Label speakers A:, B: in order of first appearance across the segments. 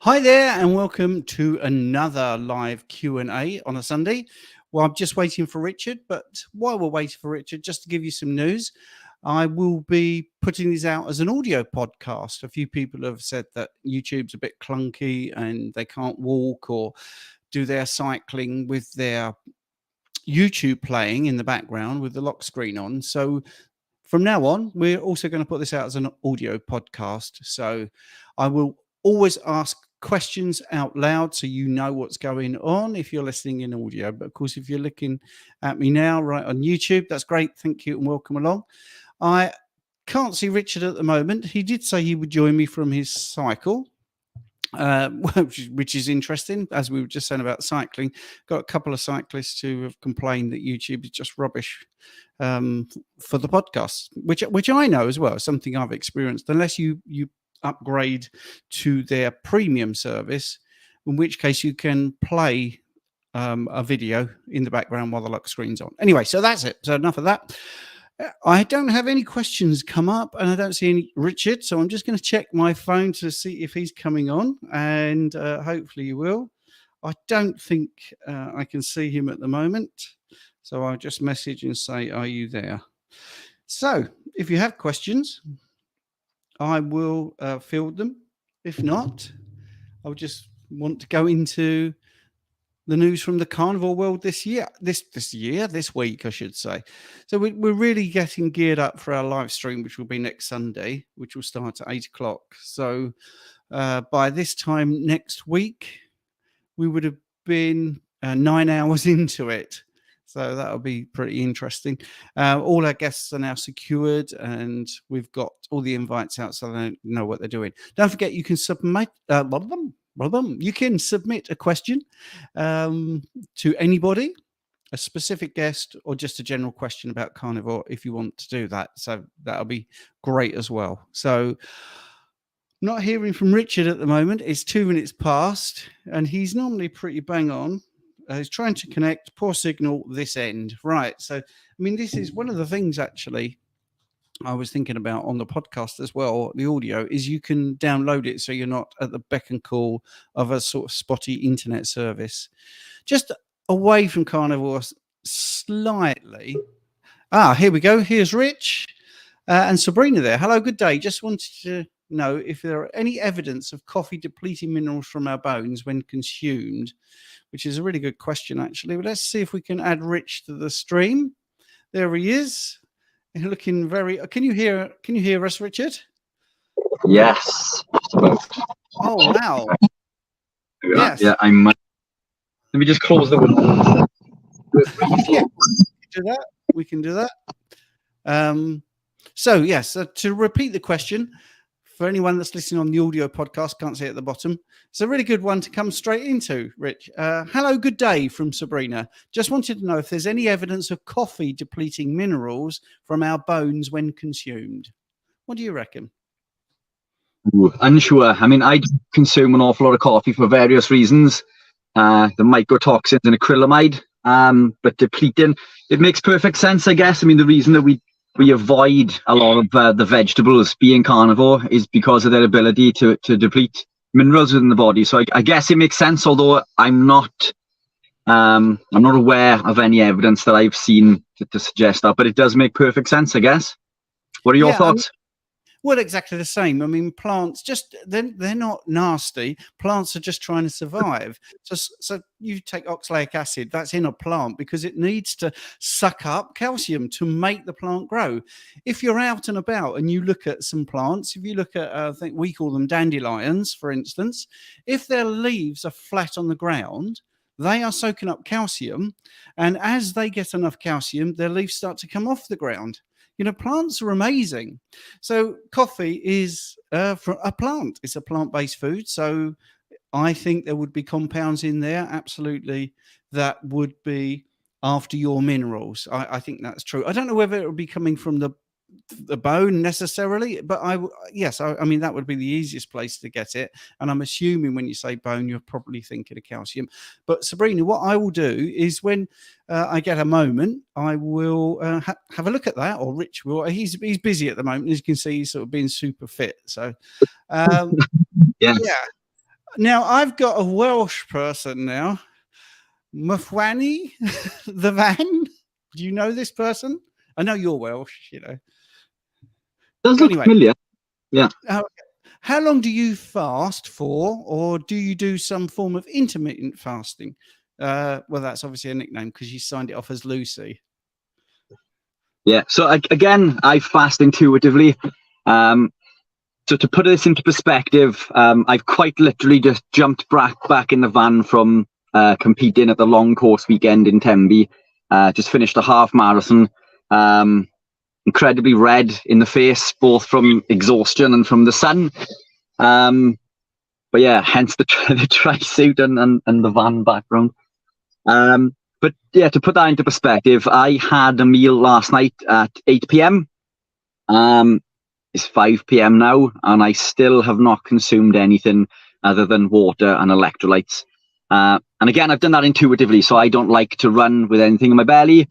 A: Hi there, and welcome to another live Q&A on a Sunday. Well, I'm just waiting for Richard, but while we're waiting for Richard, just to give you some news, I will be putting these out as an audio podcast. A few people have said that YouTube's a bit clunky and they can't walk or do their cycling with their YouTube playing in the background with the lock screen on. So from now on, we're also going to put this out as an audio podcast. So I will always ask questions out loud so you know what's going on if you're listening in audio. But of course, if you're looking at me now right on YouTube, that's great. Thank you and welcome along. I can't see Richard at the moment. He did say he would join me from his cycle. Which is interesting, as we were just saying about cycling. Got a couple of cyclists who have complained that YouTube is just rubbish for the podcast, which I know as well, something I've experienced. Unless you upgrade to their premium service, in which case you can play a video in the background while the lock screen's on. Anyway, so that's it. So enough of that. I don't have any questions come up, and I don't see any Richard, so I'm just going to check my phone to see if he's coming on, and hopefully he will. I don't think I can see him at the moment, so I'll just message and say, are you there? So if you have questions, I will field them. If not, I'll just want to go into the news from the carnivore world this week, I should say. So we're really getting geared up for our live stream, which will be next Sunday, which will start at 8 o'clock. So by this time next week, we would have been 9 hours into it. So that'll be pretty interesting. All our guests are now secured, and we've got all the invites out, so they know what they're doing. Don't forget, you can submit you can submit a question to anybody, a specific guest, or just a general question about carnivore if you want to do that. So that'll be great as well. So not hearing from Richard at the moment. It's 2 minutes past, and he's normally pretty bang on. He's trying to connect. Poor signal this end. Right. So, I mean, this is one of the things actually I was thinking about on the podcast as well, the audio, is you can download it so you're not at the beck and call of a sort of spotty internet service. Just away from carnivore slightly. Here we go. Here's Rich and Sabrina there. Hello, good day. Just wanted to know if there are any evidence of coffee depleting minerals from our bones when consumed, which is a really good question, actually. But let's see if we can add Rich to the stream. There he is. Looking very. Can you hear us, Richard?
B: Yes.
A: Oh wow.
B: Yes. Yeah, I'm. Let me just close the window.
A: Yeah, we can do that. So yes, to repeat the question, for anyone that's listening on the audio podcast, can't see it at the bottom. It's a really good one to come straight into, Rich. Hello, good day from Sabrina. Just wanted to know if there's any evidence of coffee depleting minerals from our bones when consumed. What do you reckon?
B: Unsure. I mean, I consume an awful lot of coffee for various reasons. The mycotoxins and acrylamide, but depleting, it makes perfect sense, I guess. I mean, the reason that we avoid a lot of the vegetables being carnivore is because of their ability to deplete minerals within the body. So I guess it makes sense, although I'm not aware of any evidence that I've seen to suggest that, but it does make perfect sense, I guess. What are your thoughts?
A: Well, exactly the same. I mean, plants they're not nasty. Plants are just trying to survive. So you take oxalic acid, that's in a plant because it needs to suck up calcium to make the plant grow. If you're out and about and you look at some plants, if you look at, I think we call them dandelions, for instance, if their leaves are flat on the ground, they are soaking up calcium. And as they get enough calcium, their leaves start to come off the ground. You know, plants are amazing. So coffee is from a plant. It's a plant-based food. So I think there would be compounds in there, absolutely, that would be after your minerals. I think that's true. I don't know whether it would be coming from the bone necessarily, but I mean, that would be the easiest place to get it. And I'm assuming when you say bone, you're probably thinking of calcium. But Sabrina, what I will do is when I get a moment, I will have a look at that, or Rich will. He's busy at the moment. As you can see, he's sort of being super fit. So,
B: yes.
A: yeah. Now I've got a Welsh person now, Mufwani the Van. Do you know this person? I know you're Welsh, you know.
B: Does look
A: Anyway,
B: familiar. Yeah.
A: how long do you fast for, or do you do some form of intermittent fasting? Well, that's obviously a nickname because you signed it off as Lucy.
B: Yeah. So again, I fast intuitively. So to put this into perspective, I've quite literally just jumped back in the van from competing at the long course weekend in Tembe. Just finished a half marathon. Incredibly red in the face, both from exhaustion and from the sun. But yeah, hence the tri suit and the van background. But yeah, to put that into perspective, I had a meal last night at 8 p.m. It's 5 p.m. now, and I still have not consumed anything other than water and electrolytes. And again, I've done that intuitively, so I don't like to run with anything in my belly.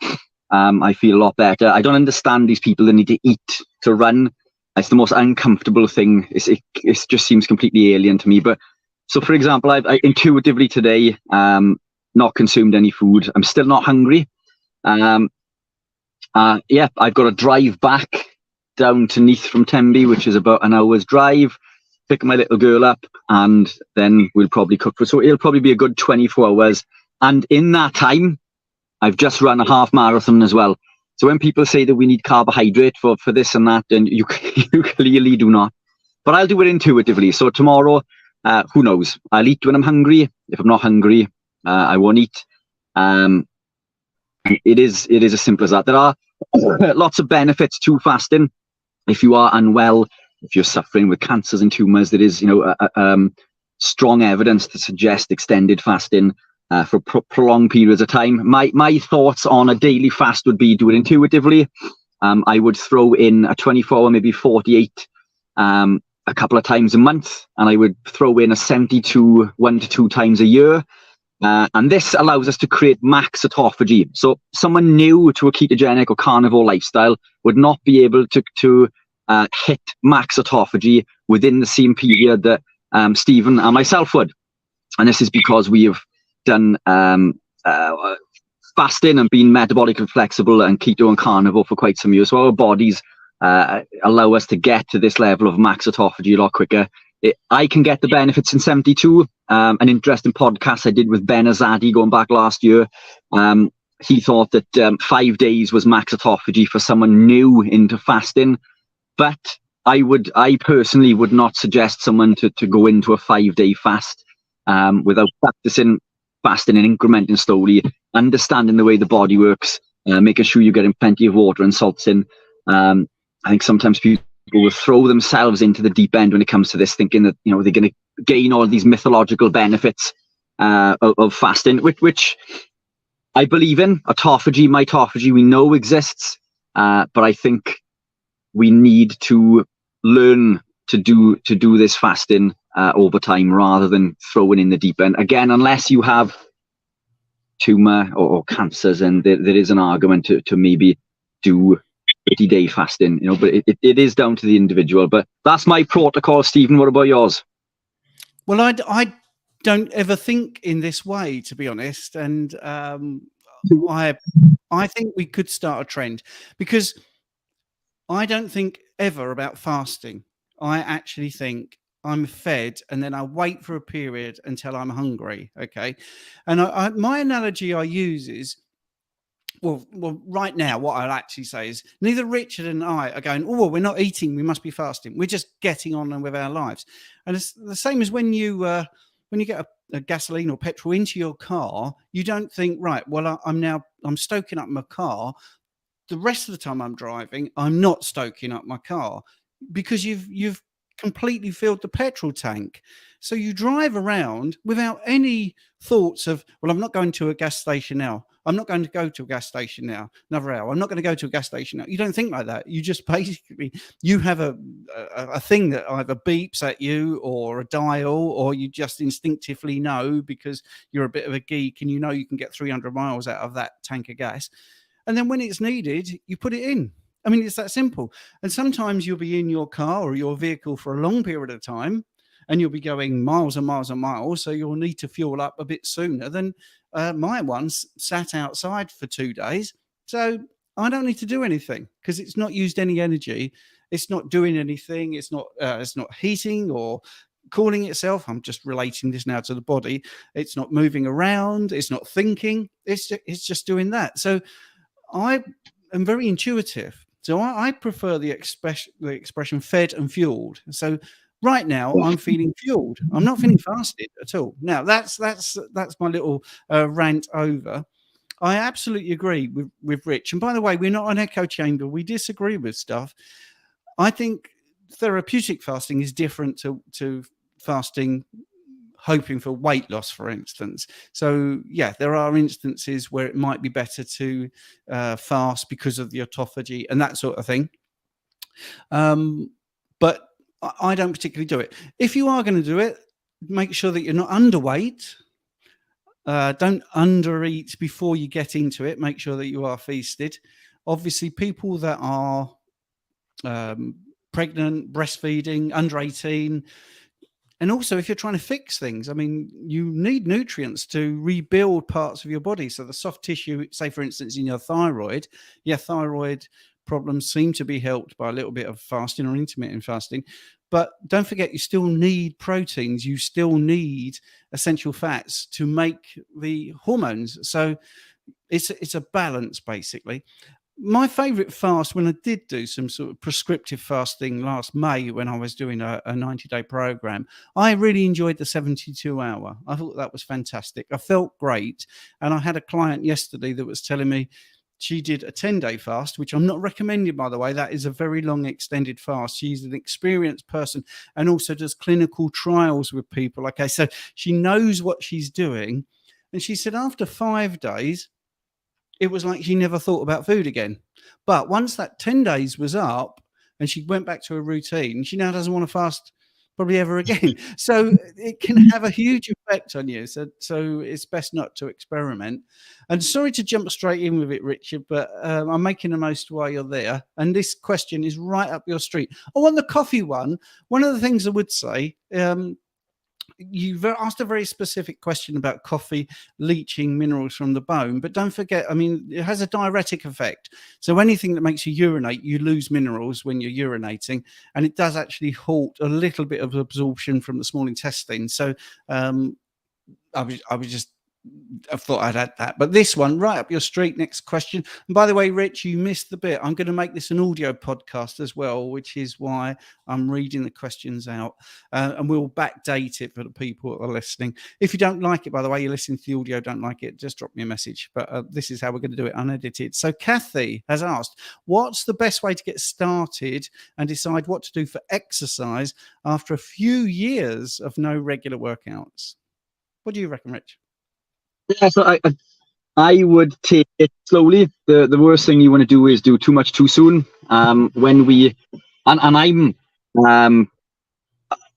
B: I feel a lot better. I don't understand these people that need to eat to run. It's the most uncomfortable thing. It just seems completely alien to me. But so, for example, I intuitively today not consumed any food. I'm still not hungry. Yeah, I've got to drive back down to Neath from Tembe, which is about an hour's drive, pick my little girl up, and then we'll probably cook for. So it'll probably be a good 24 hours. And in that time, I've just run a half marathon as well. So when people say that we need carbohydrate for this and that, then you clearly do not. But I'll do it intuitively. So tomorrow, who knows? I'll eat when I'm hungry. If I'm not hungry, I won't eat. It is as simple as that. There are lots of benefits to fasting. If you are unwell, if you're suffering with cancers and tumors, there is strong evidence to suggest extended fasting for prolonged periods of time. My thoughts on a daily fast would be do it intuitively. I would throw in a 24 or maybe 48 a couple of times a month, and I would throw in a 72 1 to 2 times a year. And this allows us to create max autophagy. So someone new to a ketogenic or carnivore lifestyle would not be able to hit max autophagy within the same period that Stephen and myself would. And this is because we have done fasting and been metabolically flexible and keto and carnivore for quite some years. So our bodies allow us to get to this level of max autophagy a lot quicker. I can get the benefits in 72. An interesting podcast I did with Ben Azadi going back last year. He thought that 5 days was max autophagy for someone new into fasting. But I personally would not suggest someone to go into a 5-day fast without practicing fasting and incrementing slowly, understanding the way the body works, making sure you're getting plenty of water and salts in. I think sometimes people will throw themselves into the deep end when it comes to this, thinking that they're going to gain all these mythological benefits of fasting, which I believe in. Autophagy, mitophagy, we know exists, but I think we need to learn to do this fasting over time rather than throwing in the deep end. Again, unless you have tumor or cancers, and there is an argument to maybe do 30-day fasting, but it is down to the individual. But that's my protocol. Stephen, what about yours?
A: Well, I don't ever think in this way, to be honest. And I think we could start a trend, because I don't think ever about fasting. I actually think I'm fed and then I wait for a period until I'm hungry. Okay. And my analogy I use is, well, right now, what I'll actually say is neither Richard and I are going, oh, well, we're not eating, we must be fasting. We're just getting on with our lives. And it's the same as when you get a gasoline or petrol into your car, you don't think, right, well, I'm stoking up my car. The rest of the time I'm driving, I'm not stoking up my car, because you've completely filled the petrol tank. So you drive around without any thoughts of, well, I'm not going to a gas station now. I'm not going to go to a gas station now. Another hour. I'm not going to go to a gas station now. You don't think like that. You just basically, you have a thing that either beeps at you or a dial, or you just instinctively know because you're a bit of a geek and you know you can get 300 miles out of that tank of gas. And then when it's needed, you put it in. I mean, it's that simple. And sometimes you'll be in your car or your vehicle for a long period of time, and you'll be going miles and miles and miles. So you'll need to fuel up a bit sooner than my ones sat outside for 2 days. So I don't need to do anything because it's not used any energy. It's not doing anything. It's not heating or cooling itself. I'm just relating this now to the body. It's not moving around. It's not thinking. It's just doing that. So I am very intuitive. So I prefer the expression fed and fueled. So right now I'm feeling fueled. I'm not feeling fasted at all. Now that's my little rant over. I absolutely agree with Rich. And by the way, we're not an echo chamber. We disagree with stuff. I think therapeutic fasting is different to fasting hoping for weight loss, for instance. So yeah, there are instances where it might be better to fast because of the autophagy and that sort of thing. But I don't particularly do it. If you are going to do it, make sure that you're not underweight. Don't undereat before you get into it. Make sure that you are feasted. Obviously, people that are pregnant, breastfeeding, under 18, and also if you're trying to fix things, I mean, you need nutrients to rebuild parts of your body. So the soft tissue, say for instance in your thyroid problems seem to be helped by a little bit of fasting or intermittent fasting. But don't forget, you still need proteins. You still need essential fats to make the hormones. So it's a balance, basically. My favorite fast, when I did do some sort of prescriptive fasting last May when I was doing a 90-day program, I really enjoyed the 72-hour. I thought that was fantastic. I felt great. And I had a client yesterday that was telling me she did a 10-day fast, which I'm not recommending, by the way. That is a very long extended fast. She's an experienced person and also does clinical trials with people. Okay, so she knows what she's doing. And she said after 5 days, it was like she never thought about food again. But once that 10 days was up and she went back to her routine, she now doesn't want to fast probably ever again. So it can have a huge effect on you. So it's best not to experiment. And sorry to jump straight in with it, Richard, but I'm making the most while you're there. And this question is right up your street. Oh, on the coffee one of the things I would say, you've asked a very specific question about coffee leaching minerals from the bone, but don't forget, I mean, it has a diuretic effect. So anything that makes you urinate, you lose minerals when you're urinating, and it does actually halt a little bit of absorption from the small intestine. So I thought I'd add that. But this one, right up your street, next question. And by the way, Rich, you missed the bit. I'm going to make this an audio podcast as well, which is why I'm reading the questions out. And we'll backdate it for the people that are listening. If you don't like it, by the way, you're listening to the audio, don't like it, just drop me a message. But this is how we're going to do it, unedited. So Kathy has asked, what's the best way to get started and decide what to do for exercise after a few years of no regular workouts? What do you reckon, Rich?
B: Yeah, so I would take it slowly. The worst thing you want to do is do too much too soon. When we and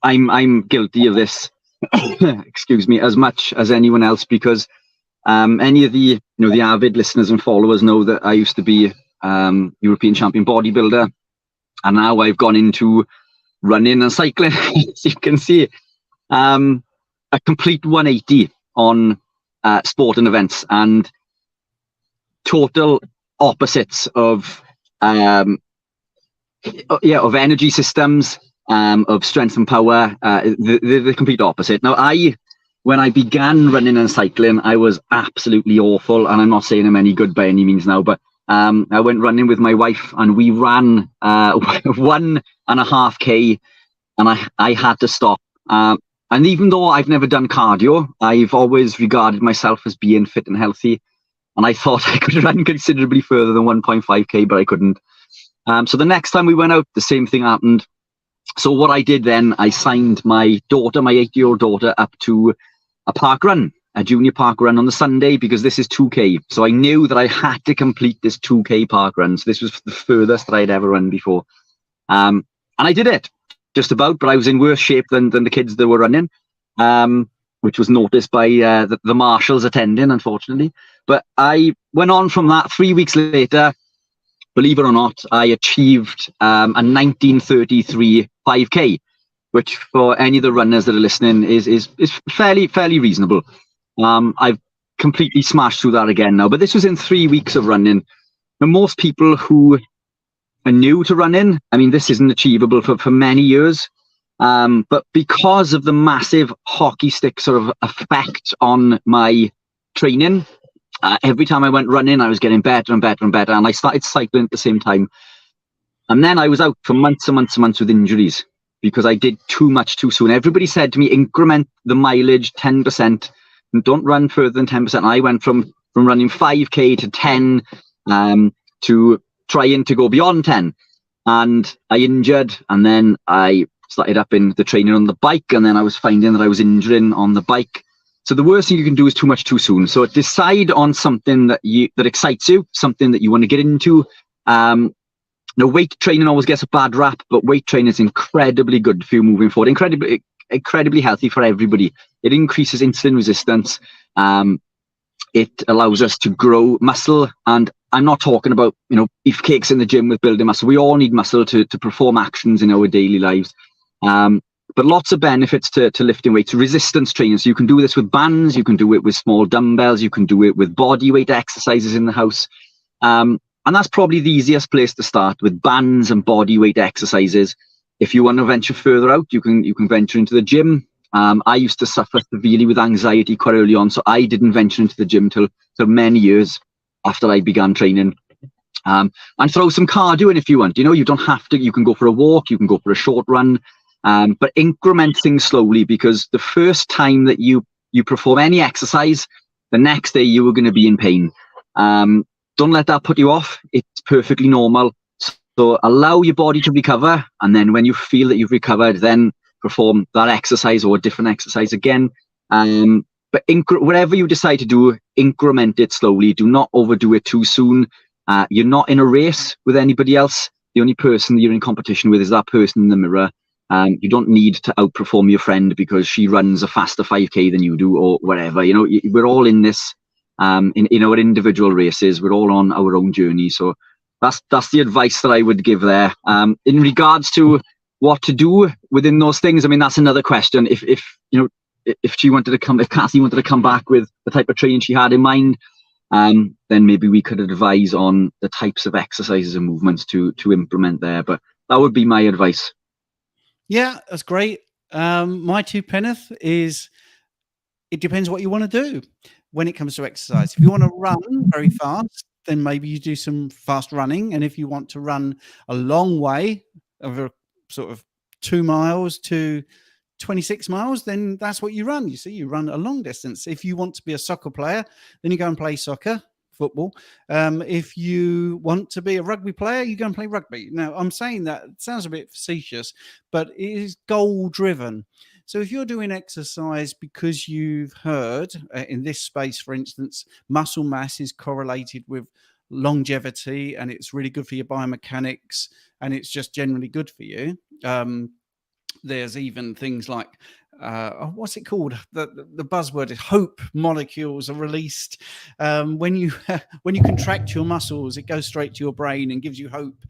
B: I'm guilty of this, excuse me, as much as anyone else, because any of the the avid listeners and followers know that I used to be European champion bodybuilder, and now I've gone into running and cycling. As you can see, a complete 180 on sport and events, and total opposites of energy systems, of strength and power. The complete opposite. Now, when I began running and cycling, I was absolutely awful, and I'm not saying I'm any good by any means now, but I went running with my wife, and we ran 1.5K, and I had to stop. And even though I've never done cardio, I've always regarded myself as being fit and healthy. And I thought I could run considerably further than 1.5K, but I couldn't. So the next time we went out, the same thing happened. So what I did then, I signed my daughter, my 8-year-old daughter, up to a park run, a junior park run on the Sunday, because this is 2K. So I knew that I had to complete this 2K park run. So this was the furthest that I'd ever run before. And I did it. Just about, but I was in worse shape than the kids that were running, which was noticed by the marshals attending, unfortunately. But I went on from that. 3 weeks later, believe it or not, I achieved a 19:33 5K. which for any of the runners that are listening is fairly reasonable. I've completely smashed through that again now, but this was in 3 weeks of running. Now, most people who are new to running, I mean, this isn't achievable for many years. But because of the massive hockey stick sort of effect on my training, every time I went running, I was getting better and better and better. And I started cycling at the same time. And then I was out for months and months and months with injuries because I did too much too soon. Everybody said to me, increment the mileage 10% and don't run further than 10%. And I went from running 5K to 10 to trying to go beyond 10. And I injured, and then I started up in the training on the bike, and then I was finding that I was injuring on the bike. So the worst thing you can do is too much too soon. So decide on something that excites you, something that you want to get into. Now, weight training always gets a bad rap, but weight training is incredibly good for you moving forward. Incredibly healthy for everybody. It increases insulin resistance. It allows us to grow muscle, and I'm not talking about beefcakes in the gym with building muscle. We all need muscle to perform actions in our daily lives. But lots of benefits to lifting weights. Resistance training. So you can do this with bands, you can do it with small dumbbells, you can do it with body weight exercises in the house. And that's probably the easiest place to start, with bands and body weight exercises. If you want to venture further out, you can venture into the gym. I used to suffer severely with anxiety quite early on, so I didn't venture into the gym till many years after I began training. And throw some cardio in if you want. You don't have to. You can go for a walk, you can go for a short run, but increment things slowly, because the first time that you perform any exercise, the next day you are going to be in pain. Don't let that put you off. It's perfectly normal. So allow your body to recover, and then when you feel that you've recovered, then perform that exercise or a different exercise again. But whatever you decide to do, increment it slowly. Do not overdo it too soon. You're not in a race with anybody else. The only person that you're in competition with is that person in the mirror. You don't need to outperform your friend because she runs a faster 5K than you do, or whatever. We're all in this, in our individual races. We're all on our own journey. So that's the advice that I would give there. In regards to what to do within those things, I mean, that's another question. If Kathy wanted to come back with the type of training she had in mind, then maybe we could advise on the types of exercises and movements to implement there. But that would be my advice.
A: Yeah, that's great. My two penneth is, it depends what you want to do when it comes to exercise. If you want to run very fast, then maybe you do some fast running. And if you want to run a long way, over sort of 2 miles to 26 miles, then that's what you run. You run a long distance. If you want to be a soccer player, then you go and play soccer, football. If you want to be a rugby player, you go and play rugby. Now, I'm saying that, it sounds a bit facetious, but it is goal driven. So if you're doing exercise because you've heard in this space, for instance, muscle mass is correlated with longevity, and it's really good for your biomechanics, and it's just generally good for you. There's even things like what's it called? The buzzword is hope molecules are released when you contract your muscles. It goes straight to your brain and gives you hope.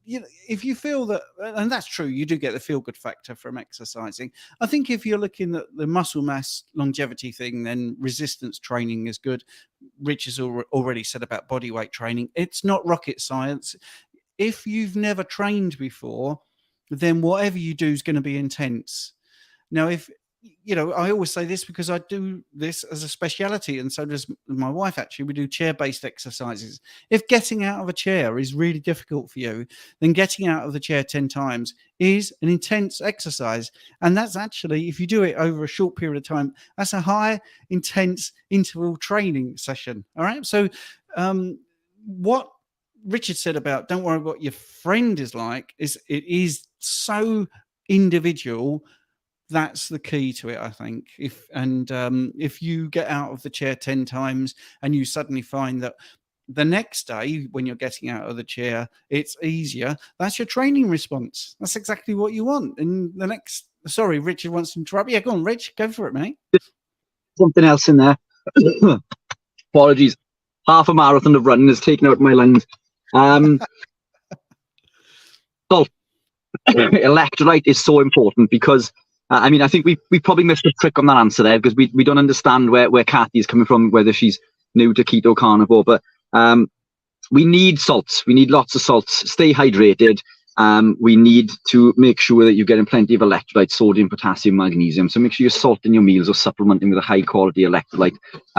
A: If you feel that, and that's true, you do get the feel good factor from exercising. I think if you're looking at the muscle mass longevity thing, then resistance training is good. Rich has already said about body weight training. It's not rocket science. If you've never trained before, then whatever you do is going to be intense. Now, if I always say this because I do this as a speciality, and so does my wife. Actually, we do chair-based exercises. If getting out of a chair is really difficult for you, then getting out of the chair 10 times is an intense exercise. And that's actually, if you do it over a short period of time, that's a high intense interval training session. All right. So what Richard said about don't worry what your friend is like, it is so individual. That's the key to it, I think. If you get out of the chair 10 times and you suddenly find that the next day when you're getting out of the chair it's easier, that's your training response. That's exactly what you want. And sorry, Richard wants to interrupt. Yeah, go on, Rich, go for it, mate.
B: Something else in there. Apologies. Half a marathon of running has taken out my lungs. Salt. electrolyte is so important because I mean, I think we probably missed a trick on that answer there because we don't understand where Kathy is coming from, whether she's new to keto carnivore. But we need salts. We need lots of salts. Stay hydrated. We need to make sure that you're getting plenty of electrolytes, sodium, potassium, magnesium. So make sure you're salting your meals or supplementing with a high quality electrolyte.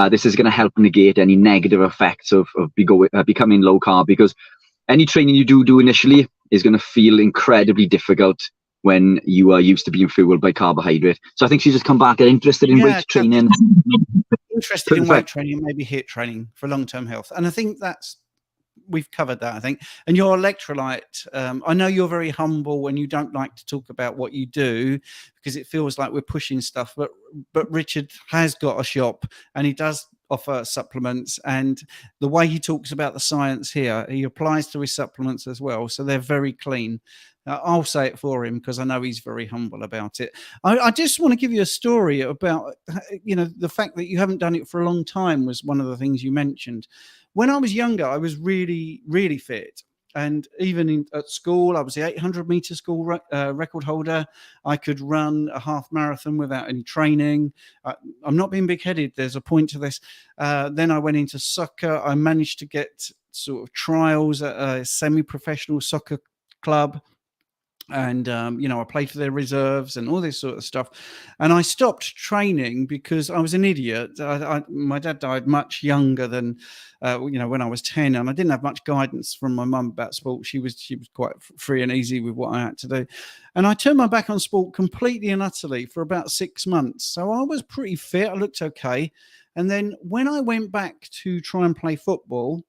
B: This is going to help negate any negative effects of becoming low carb, because any training you do initially is going to feel incredibly difficult when you are used to being fueled by carbohydrate. So I think she's just come back and interested in weight training.
A: Interested in weight training, maybe HIIT training for long-term health. And I think we've covered that, I think. And your electrolyte, I know you're very humble and you don't like to talk about what you do because it feels like we're pushing stuff, but Richard has got a shop and he does offer supplements, and the way he talks about the science here, he applies to his supplements as well, so they're very clean. I'll say it for him because I know he's very humble about it. I just want to give you a story about, the fact that you haven't done it for a long time was one of the things you mentioned. When I was younger, I was really, really fit. And even at school, I was the 800-meter school record holder. I could run a half marathon without any training. I'm not being big-headed. There's a point to this. Then I went into soccer. I managed to get sort of trials at a semi-professional soccer club. And, I played for their reserves and all this sort of stuff. And I stopped training because I was an idiot. My dad died much younger than, when I was 10, and I didn't have much guidance from my mum about sport. She was quite free and easy with what I had to do. And I turned my back on sport completely and utterly for about 6 months. So I was pretty fit. I looked okay. And then when I went back to try and play football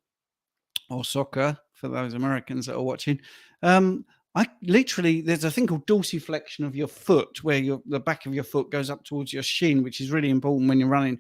A: or soccer, for those Americans that are watching, there's a thing called dorsiflexion of your foot, where the back of your foot goes up towards your shin, which is really important when you're running.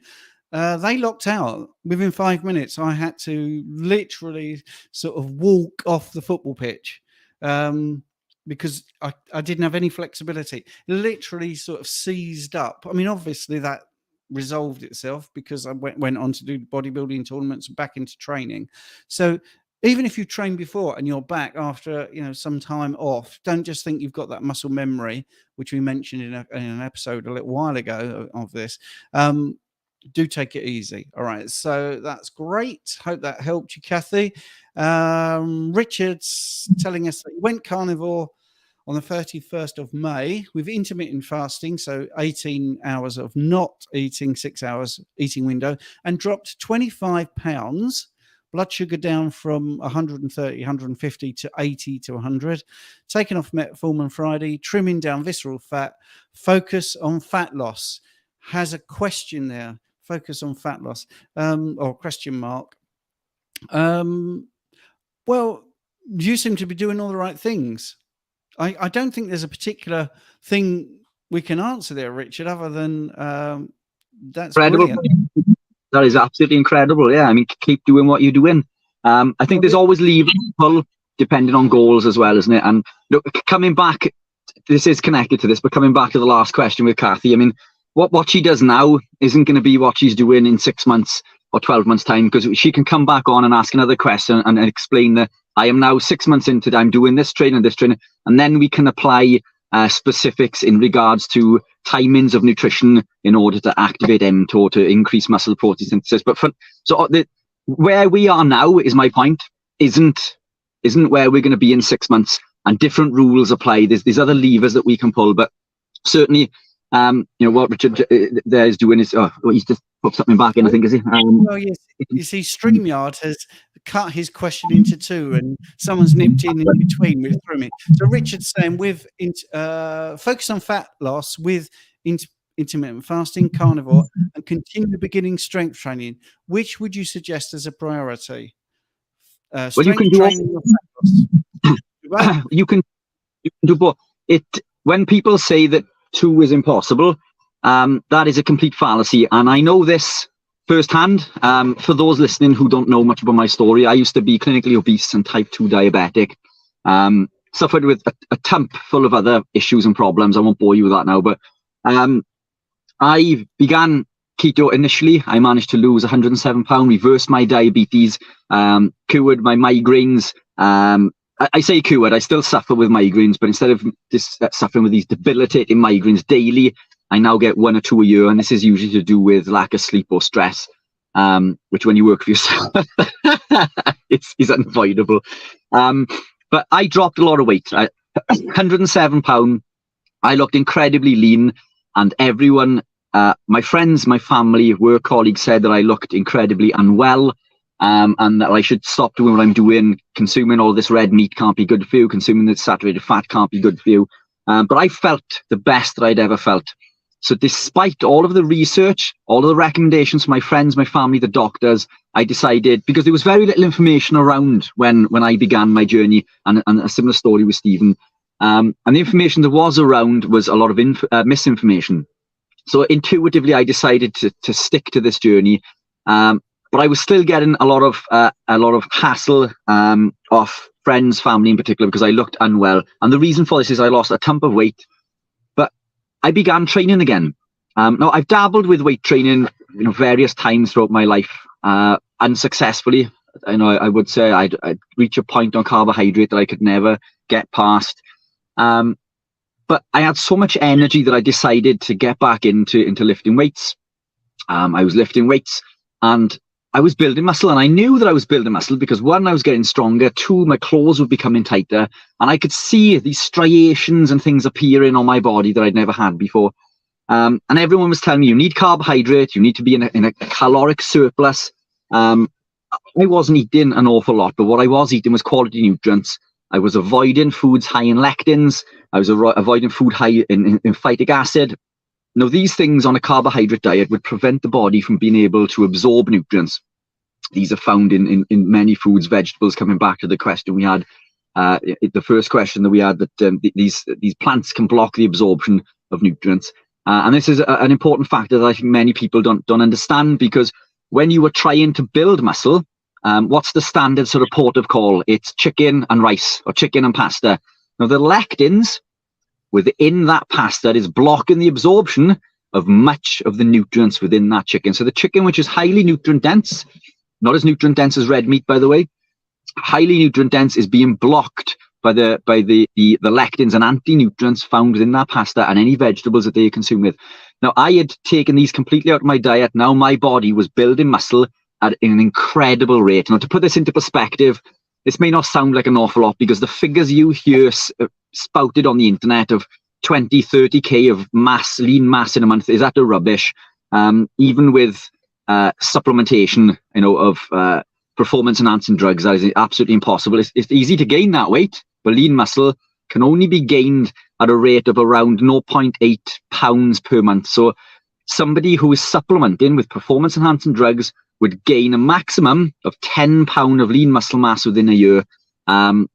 A: They locked out within 5 minutes. I had to literally sort of walk off the football pitch because I didn't have any flexibility. It literally sort of seized up. I mean, obviously that resolved itself because I went on to do bodybuilding tournaments and back into training. So even if you trained before and you're back after some time off, don't just think you've got that muscle memory, which we mentioned in an episode a little while ago of this. Do take it easy. All right, so that's great. Hope that helped you, Kathy. Richard's telling us that he went carnivore on the 31st of May with intermittent fasting, so 18 hours of not eating, 6 hours eating window, and dropped 25 pounds. Blood sugar down from 130, 150 to 80 to 100. Taking off metformin Friday, trimming down visceral fat, focus on fat loss. Has a question there. Focus on fat loss, or question mark. Well, you seem to be doing all the right things. I don't think there's a particular thing we can answer there, Richard, other than that's brilliant.
B: That is absolutely incredible. Yeah, I mean, keep doing what you're doing. I think there's always levers depending on goals as well, isn't it? And look, coming back, this is connected to this, but coming back to the last question with Kathy, I mean, what she does now isn't going to be what she's doing in 6 months or 12 months time, because she can come back on and ask another question and explain that I am now 6 months into it, I'm doing this training, and then we can apply specifics in regards to timings of nutrition in order to activate mTOR to increase muscle protein synthesis. But where we are now, is my point, isn't where we're going to be in 6 months, and different rules apply. There's other levers that we can pull, but certainly what Richard there is doing is he's just put something back in, I think, is he?
A: Well, yes. You see, StreamYard has cut his question into two, and someone's nipped in between with through me. So Richard's saying focus on fat loss with intermittent fasting, carnivore, and continue beginning strength training. Which would you suggest as a priority? Strength training or fat loss?
B: You can do both. When people say that 2 is impossible, that is a complete fallacy, and I know this firsthand. For those listening who don't know much about my story, I used to be clinically obese and type 2 diabetic, suffered with a dump full of other issues and problems. I won't bore you with that now, but I began keto initially. I managed to lose 107 pounds, reversed my diabetes, cured my migraines, I say cured, I still suffer with migraines, but instead of suffering with these debilitating migraines daily, I now get 1 or 2 a year, and this is usually to do with lack of sleep or stress, which when you work for yourself, it's unavoidable. But I dropped a lot of weight. 107 pounds. I looked incredibly lean, and everyone, my friends, my family, work colleagues said that I looked incredibly unwell, and that I should stop doing what I'm doing. Consuming all this red meat can't be good for you. Consuming the saturated fat can't be good for you. But I felt the best that I'd ever felt. So despite all of the research, all of the recommendations from my friends, my family, the doctors, I decided, because there was very little information around when I began my journey, and a similar story with Stephen. And the information that was around was a lot of misinformation. So intuitively, I decided to stick to this journey. But I was still getting a lot of hassle off friends, family in particular, because I looked unwell. And the reason for this is I lost a ton of weight, but I began training again. Now I've dabbled with weight training, various times throughout my life, unsuccessfully. I would say I'd reach a point on carbohydrate that I could never get past. But I had so much energy that I decided to get back into lifting weights. I was lifting weights, and I was building muscle, and I knew that I was building muscle because 1, I was getting stronger, 2, my clothes were becoming tighter, and I could see these striations and things appearing on my body that I'd never had before. And everyone was telling me, you need carbohydrate, you need to be in a caloric surplus. I wasn't eating an awful lot, but what I was eating was quality nutrients. I was avoiding foods high in lectins. I was avoiding food high in phytic acid. Now, these things on a carbohydrate diet would prevent the body from being able to absorb nutrients. These are found in many foods, vegetables, coming back to the question we had, the first question that we had, that these plants can block the absorption of nutrients. And this is an important factor that I think many people don't understand, because when you are trying to build muscle, what's the standard sort of port of call? It's chicken and rice, or chicken and pasta. Now, the lectins within that pasta is blocking the absorption of much of the nutrients within that chicken. So the chicken, which is highly nutrient dense, not as nutrient dense as red meat, by the way, highly nutrient dense, is being blocked by the lectins and anti-nutrients found within that pasta and any vegetables that they consume with. Now, I had taken these completely out of my diet. Now my body was building muscle at an incredible rate. Now, to put this into perspective, this may not sound like an awful lot, because the figures you hear spouted on the internet of 20, 30K of lean mass in a month is utter rubbish. Even with supplementation, of performance enhancing drugs, that is absolutely impossible. It's easy to gain that weight, but lean muscle can only be gained at a rate of around 0.8 pounds per month. So somebody who is supplementing with performance enhancing drugs would gain a maximum of 10 pounds of lean muscle mass within a year. And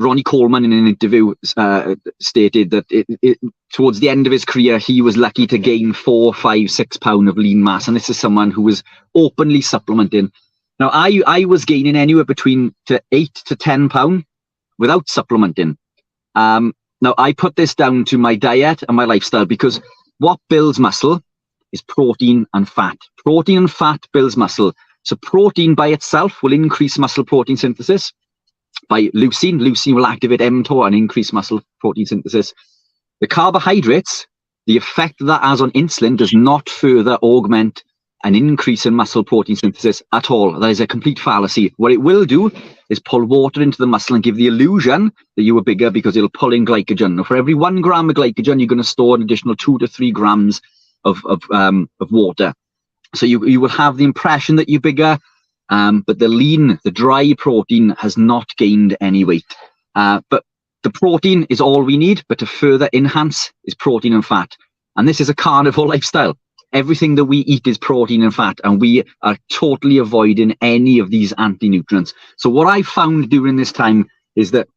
B: Ronnie Coleman, in an interview, stated that towards the end of his career, he was lucky to gain 4, 5, 6 pounds of lean mass. And this is someone who was openly supplementing. Now, I was gaining anywhere between 8 to 10 pounds without supplementing. Now, I put this down to my diet and my lifestyle, because what builds muscle is protein and fat. Protein and fat builds muscle. So protein by itself will increase muscle protein synthesis. By leucine will activate mTOR and increase muscle protein synthesis. The carbohydrates, the effect that has on insulin does not further augment an increase in muscle protein synthesis at all. That is a complete fallacy. What it will do is pull water into the muscle and give the illusion that you are bigger, because it'll pull in glycogen. Now, for every 1 gram of glycogen, you're going to store an additional 2 to 3 grams of water. So you will have the impression that you're bigger, but the dry protein has not gained any weight. But the protein is all we need, but to further enhance is protein and fat. And this is a carnivore lifestyle. Everything that we eat is protein and fat, and we are totally avoiding any of these anti-nutrients. So what I found during this time is that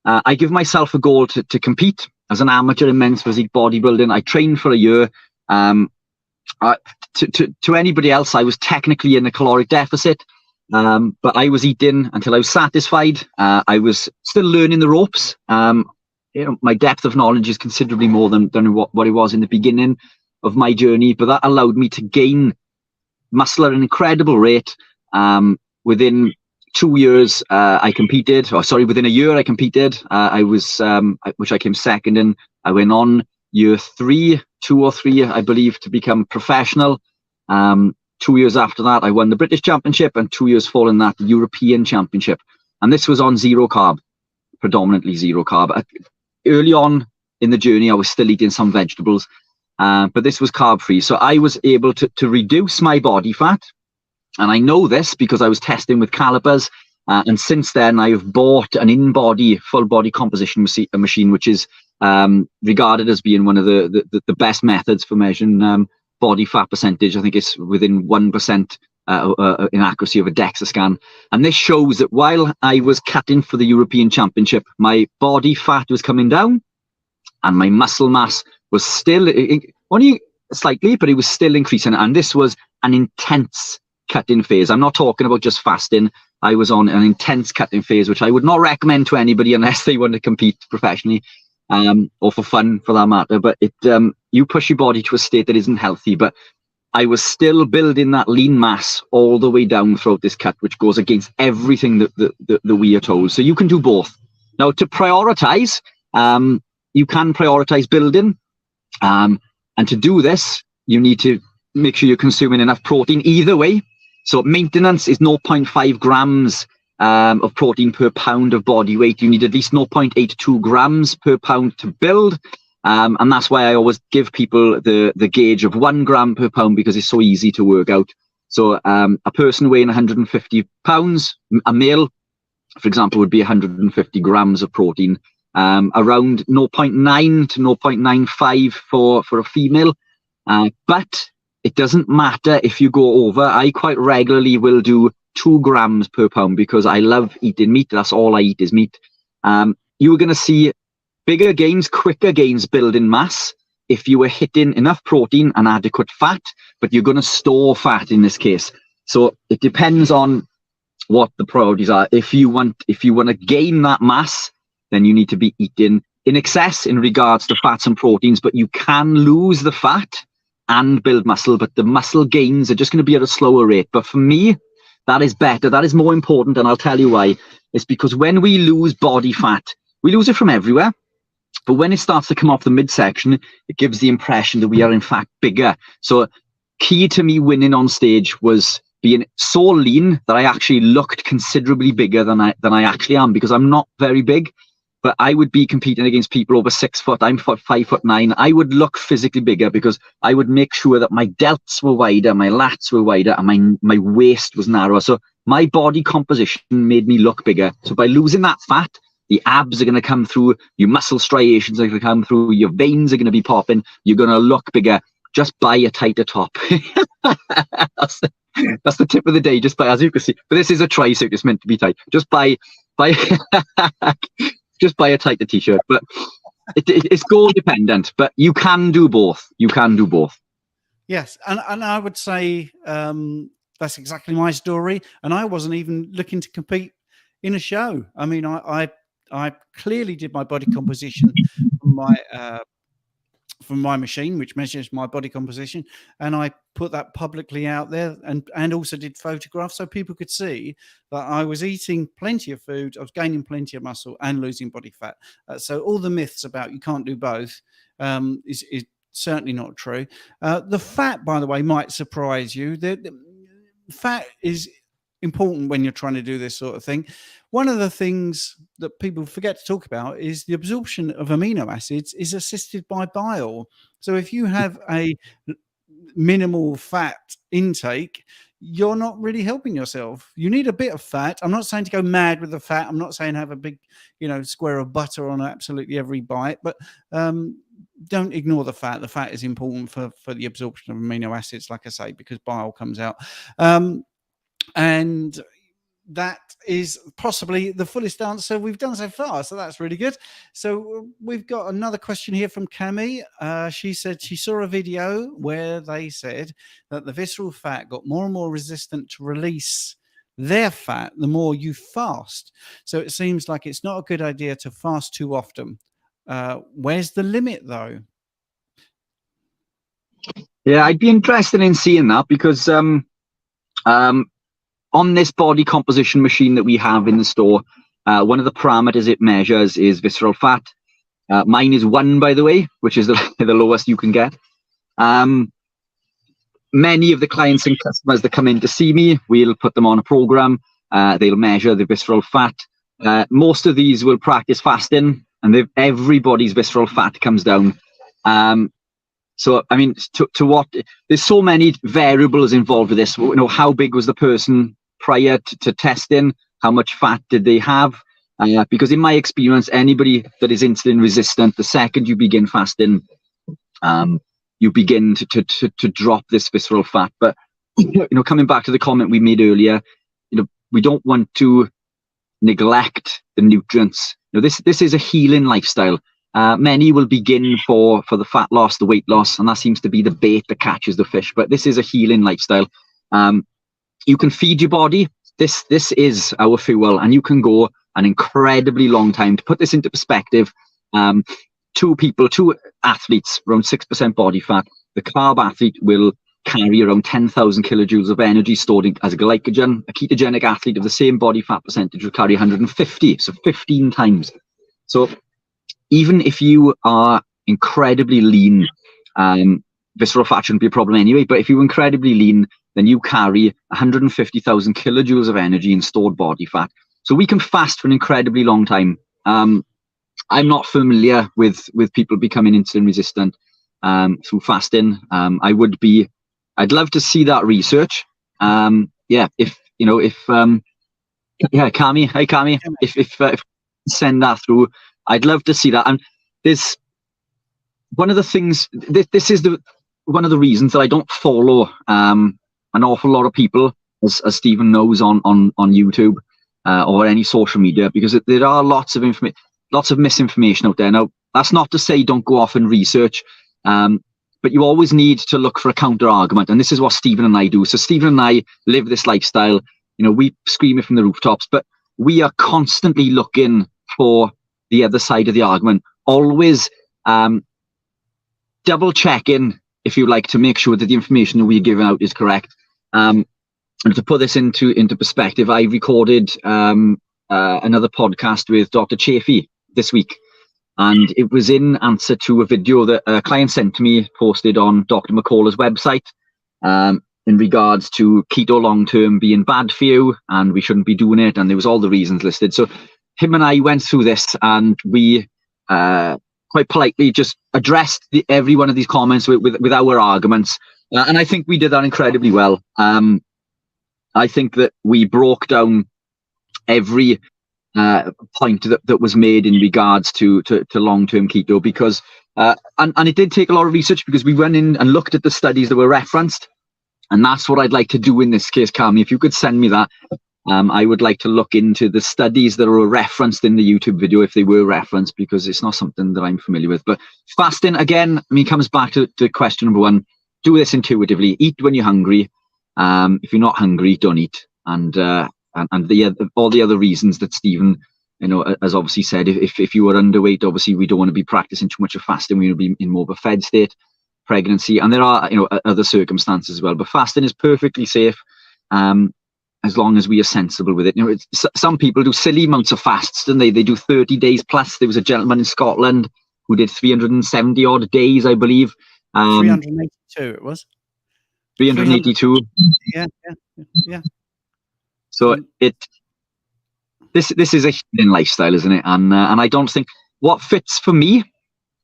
B: I give myself a goal to compete as an amateur in men's physique bodybuilding. I trained for a year. To anybody else, I was technically in a caloric deficit, but I was eating until I was satisfied. I was still learning the ropes. My depth of knowledge is considerably more than what it was in the beginning of my journey, but that allowed me to gain muscle at an incredible rate. Within 2 years, I competed. Or sorry, within a year I competed. Which I came second in. I went on year 2 or 3, I believe, to become professional. 2 years after that, I won the British Championship, and 2 years following that, the European Championship. And this was on zero carb, predominantly zero carb. Early on in the journey, I was still eating some vegetables, but this was carb free. So I was able to reduce my body fat. And I know this because I was testing with calipers. And since then, I've bought an in-body, full-body composition machine, which is regarded as being one of the best methods for measuring body fat percentage. I think it's within 1% in accuracy of a DEXA scan. And this shows that while I was cutting for the European Championship, my body fat was coming down and my muscle mass was still, only slightly, but it was still increasing. And this was an intense cutting phase. I'm not talking about just fasting. I was on an intense cutting phase, which I would not recommend to anybody unless they want to compete professionally, or for fun for that matter. But you push your body to a state that isn't healthy. But I was still building that lean mass all the way down throughout this cut, which goes against everything that we are told. So you can do both. Now, to prioritize, you can prioritize building. And to do this, you need to make sure you're consuming enough protein either way. So maintenance is 0.5 grams of protein per pound of body weight. You need at least 0.82 grams per pound to build. And that's why I always give people the gauge of 1 gram per pound, because it's so easy to work out. So a person weighing 150 pounds, a male, for example, would be 150 grams of protein. Around 0.9 to 0.95 for a female. But it doesn't matter if you go over. I quite regularly will do 2 grams per pound because I love eating meat. That's all I eat is meat. You are going to see bigger gains, quicker gains building mass if you are hitting enough protein and adequate fat, but you're going to store fat in this case. So it depends on what the priorities are. If you want to gain that mass, then you need to be eating in excess in regards to fats and proteins, but you can lose the fat and build muscle, but the muscle gains are just going to be at a slower rate. But for me, that is better. That is more important, and I'll tell you why. It's because when we lose body fat, we lose it from everywhere. But when it starts to come off the midsection, it gives the impression that we are in fact bigger. So key to me winning on stage was being so lean that I actually looked considerably bigger than I actually am, because I'm not very big. But I would be competing against people over 6 foot. I'm 5'9". I would look physically bigger because I would make sure that my delts were wider, my lats were wider, and my waist was narrower. So my body composition made me look bigger. So by losing that fat, the abs are going to come through, your muscle striations are going to come through, your veins are going to be popping. You're going to look bigger. Just buy a tighter top. That's the tip of the day. Just buy, as you can see. But this is a tri-suit. It's meant to be tight. Just buy. Just buy a tighter t-shirt. But it's goal dependent. But you can do both. You can do both.
A: Yes, and I would say that's exactly my story. And I wasn't even looking to compete in a show. I mean, I clearly did my body composition from my machine, which measures my body composition, and I put that publicly out there, and also did photographs so people could see that I was eating plenty of food, I was gaining plenty of muscle and losing body fat. So all the myths about you can't do both is certainly not true. The fat, by the way, might surprise you. The fat is important when you're trying to do this sort of thing. One of the things that people forget to talk about is the absorption of amino acids is assisted by bile. So if you have a minimal fat intake, you're not really helping yourself. You need a bit of fat. I'm not saying to go mad with the fat. I'm not saying have a big, square of butter on absolutely every bite, but don't ignore the fat. The fat is important for the absorption of amino acids, like I say, because bile comes out. And that is possibly the fullest answer we've done so far. So that's really good. So we've got another question here from Cami. She said she saw a video where they said that the visceral fat got more and more resistant to release their fat the more you fast. So it seems like it's not a good idea to fast too often. Where's the limit, though?
B: Yeah, I'd be interested in seeing that, because on this body composition machine that we have in the store, one of the parameters it measures is visceral fat. Mine is 1, by the way, which is the lowest you can get. Many of the clients and customers that come in to see me, we'll put them on a program. They'll measure the visceral fat. Most of these will practice fasting, and everybody's visceral fat comes down. So, I mean, to what, there's so many variables involved with this. You know, how big was the person prior to testing? How much fat did they have? Because in my experience, anybody that is insulin resistant, the second you begin fasting, you begin to drop this visceral fat. But, you know, coming back to the comment we made earlier, you know, we don't want to neglect the nutrients. You know, this is a healing lifestyle. Many will begin for the fat loss, the weight loss, and that seems to be the bait that catches the fish. But this is a healing lifestyle. You can feed your body. This is our fuel, and you can go an incredibly long time. To put this into perspective, two athletes, around 6% body fat. The carb athlete will carry around 10,000 kilojoules of energy stored as glycogen. A ketogenic athlete of the same body fat percentage will carry 150, so 15 times. So even if you are incredibly lean, visceral fat shouldn't be a problem anyway, but if you're incredibly lean, then you carry 150,000 kilojoules of energy in stored body fat. So we can fast for an incredibly long time. I'm not familiar with people becoming insulin resistant through fasting. I'd love to see that research. Cami, hi Cami, if send that through, I'd love to see that. And this, one of the things, this is one of the reasons that I don't follow an awful lot of people, as Stephen knows, on YouTube or any social media, because there are lots of misinformation out there. Now, that's not to say don't go off and research, but you always need to look for a counter argument, and this is what Stephen and I do. So Stephen and I live this lifestyle. You know, we scream it from the rooftops, but we are constantly looking for the other side of the argument. Always double checking, if you like, to make sure that the information that we're giving out is correct. And to put this into perspective, I recorded another podcast with Dr. Chafee this week, and it was in answer to a video that a client sent to me, posted on Dr. McCullough's website, in regards to keto long-term being bad for you and we shouldn't be doing it, and there was all the reasons listed. So him and I went through this, and we quite politely just addressed every one of these comments with our arguments, and I think we did that incredibly well. I think that we broke down every point that was made in regards to long-term keto, because and it did take a lot of research, because we went in and looked at the studies that were referenced, and that's what I'd like to do in this case. Cami, if you could send me that, I would like to look into the studies that were referenced in the YouTube video, if they were referenced, because it's not something that I'm familiar with. But fasting, again, I mean, comes back to question number one. Do this intuitively. Eat when you're hungry. If you're not hungry, don't eat. And all the other reasons that Stephen, you know, has obviously said. If you are underweight, obviously we don't want to be practicing too much of fasting. We want to be in more of a fed state, pregnancy, and there are, you know, other circumstances as well. But fasting is perfectly safe, as long as we are sensible with it. You know, some people do silly amounts of fasts, and they do 30 days plus. There was a gentleman in Scotland who did 370 odd days, I believe.
A: 382 it was.
B: 382.
A: Yeah.
B: So this is a healing lifestyle, isn't it? And I don't think what fits for me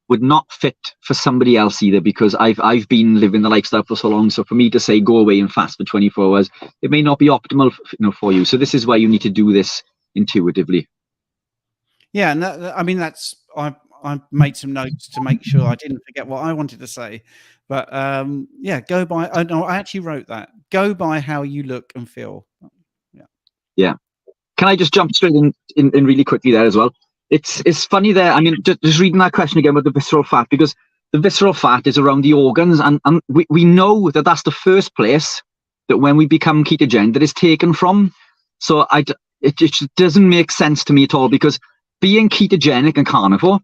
B: would not fit for somebody else either, because I've been living the lifestyle for so long. So for me to say go away and fast for 24 hours, it may not be optimal, for you. So this is why you need to do this intuitively. Yeah,
A: and I made some notes to make sure I didn't forget what I wanted to say. But go by. I actually wrote that. Go by how you look and feel.
B: Yeah. Can I just jump straight in really quickly there as well? It's funny there. I mean, just reading that question again with the visceral fat, because the visceral fat is around the organs, and we know that that's the first place that when we become ketogenic that is taken from. So it just doesn't make sense to me at all, because being ketogenic and carnivore,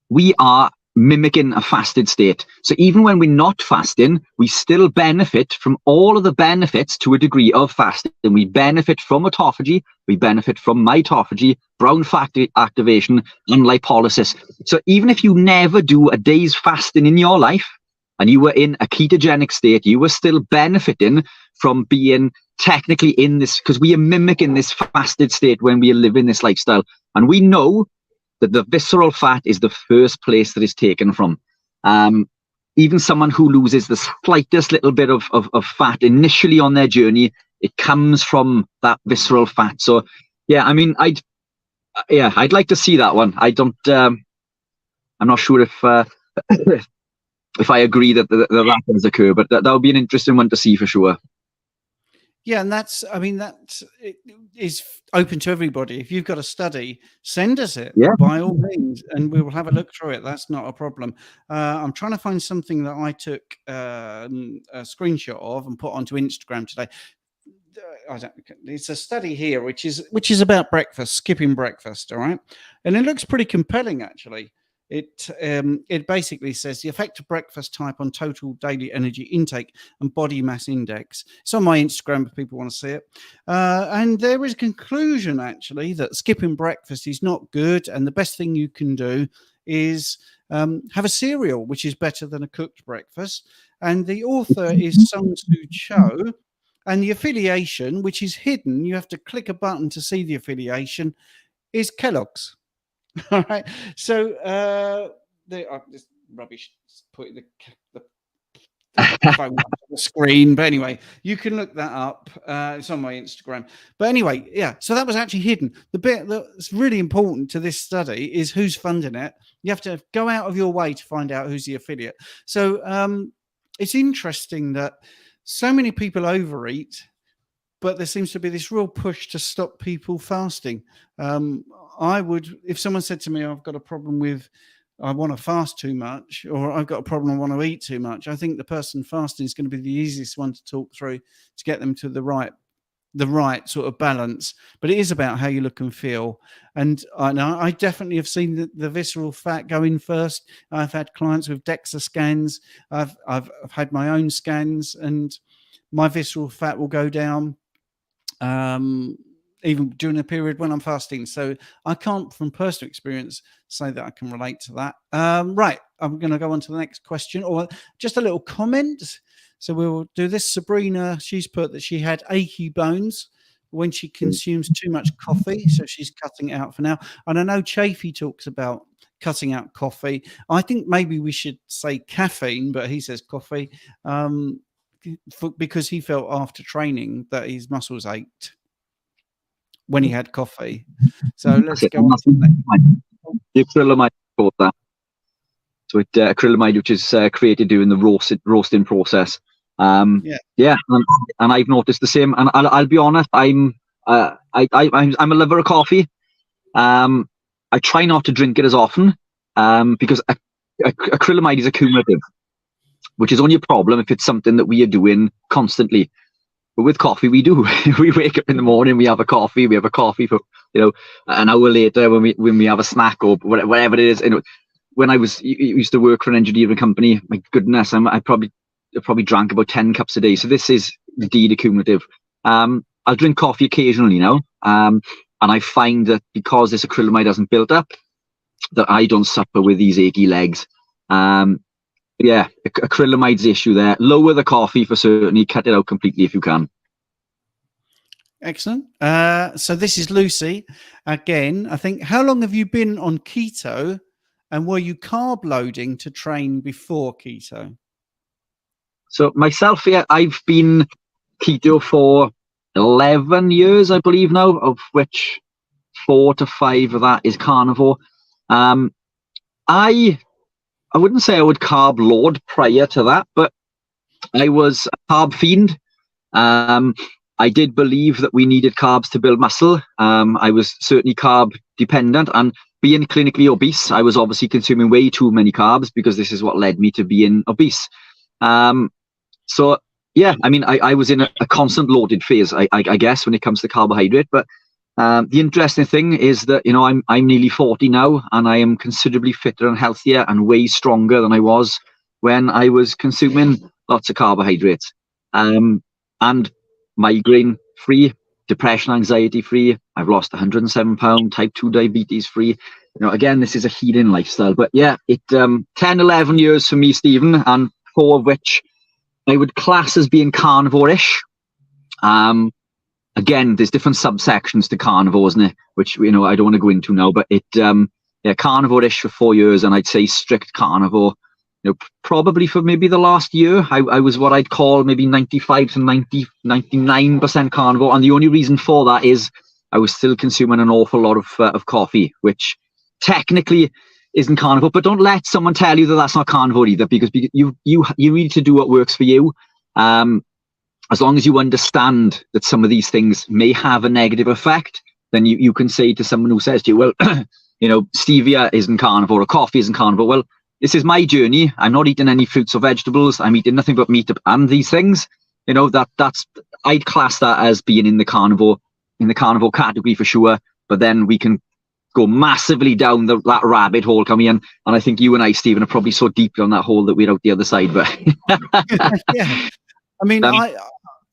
B: we are mimicking a fasted state. So even when we're not fasting, we still benefit from all of the benefits to a degree of fasting. We benefit from autophagy, we benefit from mitophagy, brown fat activation, and lipolysis. So even if you never do a day's fasting in your life, and you were in a ketogenic state, you were still benefiting from being technically in this, because we are mimicking this fasted state when we are living this lifestyle. And we know that the visceral fat is the first place that it's taken from. Even someone who loses the slightest little bit of fat initially on their journey, it comes from that visceral fat. So yeah, I mean, I'd like to see that one. I'm not sure if if I agree that that does occur, but that would be an interesting one to see for sure.
A: Yeah, and that it is open to everybody. If you've got a study, send us it by all means, and we will have a look through it. That's not a problem. I'm trying to find something that I took a screenshot of and put onto Instagram today. It's a study here, which is about breakfast, skipping breakfast. All right, and it looks pretty compelling, actually. It basically says the effect of breakfast type on total daily energy intake and body mass index. It's on my Instagram if people want to see it. And there is a conclusion, actually, that skipping breakfast is not good. And the best thing you can do is have a cereal, which is better than a cooked breakfast. And the author is Sun Tzu Cho. And the affiliation, which is hidden, you have to click a button to see the affiliation, is Kellogg's. All right, so this rubbish putting the phone on the screen, but anyway, you can look that up. It's on my Instagram. But anyway, yeah, so that was actually hidden. The bit that's really important to this study is who's funding it. You have to go out of your way to find out who's the affiliate. So it's interesting that so many people overeat, but there seems to be this real push to stop people fasting. I would, if someone said to me, I've got a problem with, I want to fast too much, or I've got a problem, I want to eat too much, I think the person fasting is going to be the easiest one to talk through to get them to the right sort of balance. But it is about how you look and feel. And I definitely have seen the visceral fat go in first. I've had clients with DEXA scans. I've had my own scans, and my visceral fat will go down even during a period when I'm fasting. So I can't, from personal experience, say that I can relate to that. Right, I'm going to go on to the next question, or just a little comment. So we'll do this. Sabrina, she's put that she had achy bones when she consumes too much coffee, so she's cutting it out for now. And I know Chafee talks about cutting out coffee. I think maybe we should say caffeine, but he says coffee, because he felt after training that his muscles ached when he had coffee. So let's go on to the next.
B: Acrylamide called that. So acrylamide, which is created during the roasting process. And I've noticed the same. And I'll be honest, I'm a lover of coffee. I try not to drink it as often because acrylamide is accumulative, which is only a problem if it's something that we are doing constantly. But with coffee, we do. We wake up in the morning, we have a coffee. We have a coffee for an hour later when we have a snack or whatever it is. And when I used to work for an engineering company, my goodness, I probably drank about 10 cups a day. So this is indeed accumulative. I'll drink coffee occasionally now, and I find that because this acrylamide hasn't built up, that I don't suffer with these achy legs. Yeah, acrylamide's the issue there. Lower the coffee for certainly. Cut it out completely if you can.
A: Excellent. So this is Lucy again. I think, how long have you been on keto, and were you carb loading to train before keto?
B: So myself, yeah, I've been keto for 11 years, I believe now, of which 4 to 5 of that is carnivore. I wouldn't say I would carb load prior to that, but I was a carb fiend. I did believe that we needed carbs to build muscle. I was certainly carb dependent, and being clinically obese, I was obviously consuming way too many carbs because this is what led me to being obese. So yeah, I mean, I was in a constant loaded phase, I guess, when it comes to carbohydrate. But The interesting thing is that, you know, I'm nearly 40 now, and I am considerably fitter and healthier and way stronger than I was when I was consuming lots of carbohydrates. And migraine free, depression, anxiety free. I've lost 107 pounds, type 2 diabetes free. You know, again, this is a healing lifestyle. But yeah, 10, 11 years for me, Stephen, and 4 of which I would class as being carnivore-ish. Again, there's different subsections to carnivore, isn't it? Which, you know, I don't want to go into now, but carnivore-ish for 4 years, and I'd say strict carnivore. You know, probably for maybe the last year, I was what I'd call maybe 95 to 99% carnivore, and the only reason for that is I was still consuming an awful lot of coffee, which technically isn't carnivore. But don't let someone tell you that that's not carnivore either, because you need to do what works for you. As long as you understand that some of these things may have a negative effect, then you can say to someone who says to you, well, you know, stevia isn't carnivore or coffee isn't carnivore. Well, this is my journey. I'm not eating any fruits or vegetables. I'm eating nothing but meat and these things. You know, that's I'd class that as being in the carnivore category for sure. But then we can go massively down that rabbit hole, coming in. And I think you and I, Stephen, are probably so deep on that hole that we're out the other side. But
A: yeah, I mean, I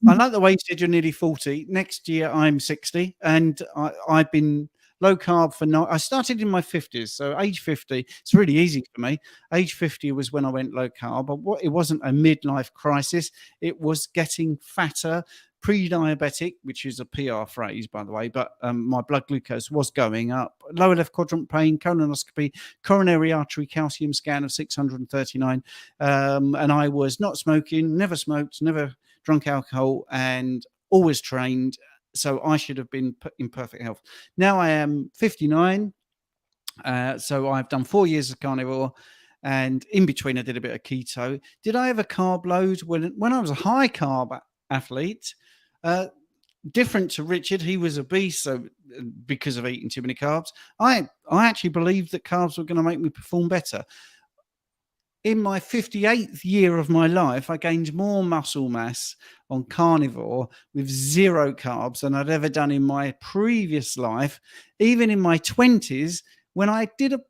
A: like the way you said you're nearly 40. Next year I'm 60, and I've been low carb I started in my 50s, so age 50. It's really easy for me. Age 50 was when I went low carb, but it wasn't a midlife crisis. It was getting fatter, pre-diabetic, which is a PR phrase, by the way, but my blood glucose was going up. Lower left quadrant pain, colonoscopy, coronary artery calcium scan of 639, and I was not smoking, never smoked, never drunk alcohol, and always trained. So I should have been in perfect health. Now I am 59. So I've done 4 years of carnivore, and in between I did a bit of keto. Did I have a carb load when I was a high carb athlete? Different to Richard, he was obese, so because of eating too many carbs. I actually believed that carbs were going to make me perform better. In my 58th year of my life, I gained more muscle mass on carnivore with 0 carbs than I'd ever done in my previous life, even in my 20s, when I did a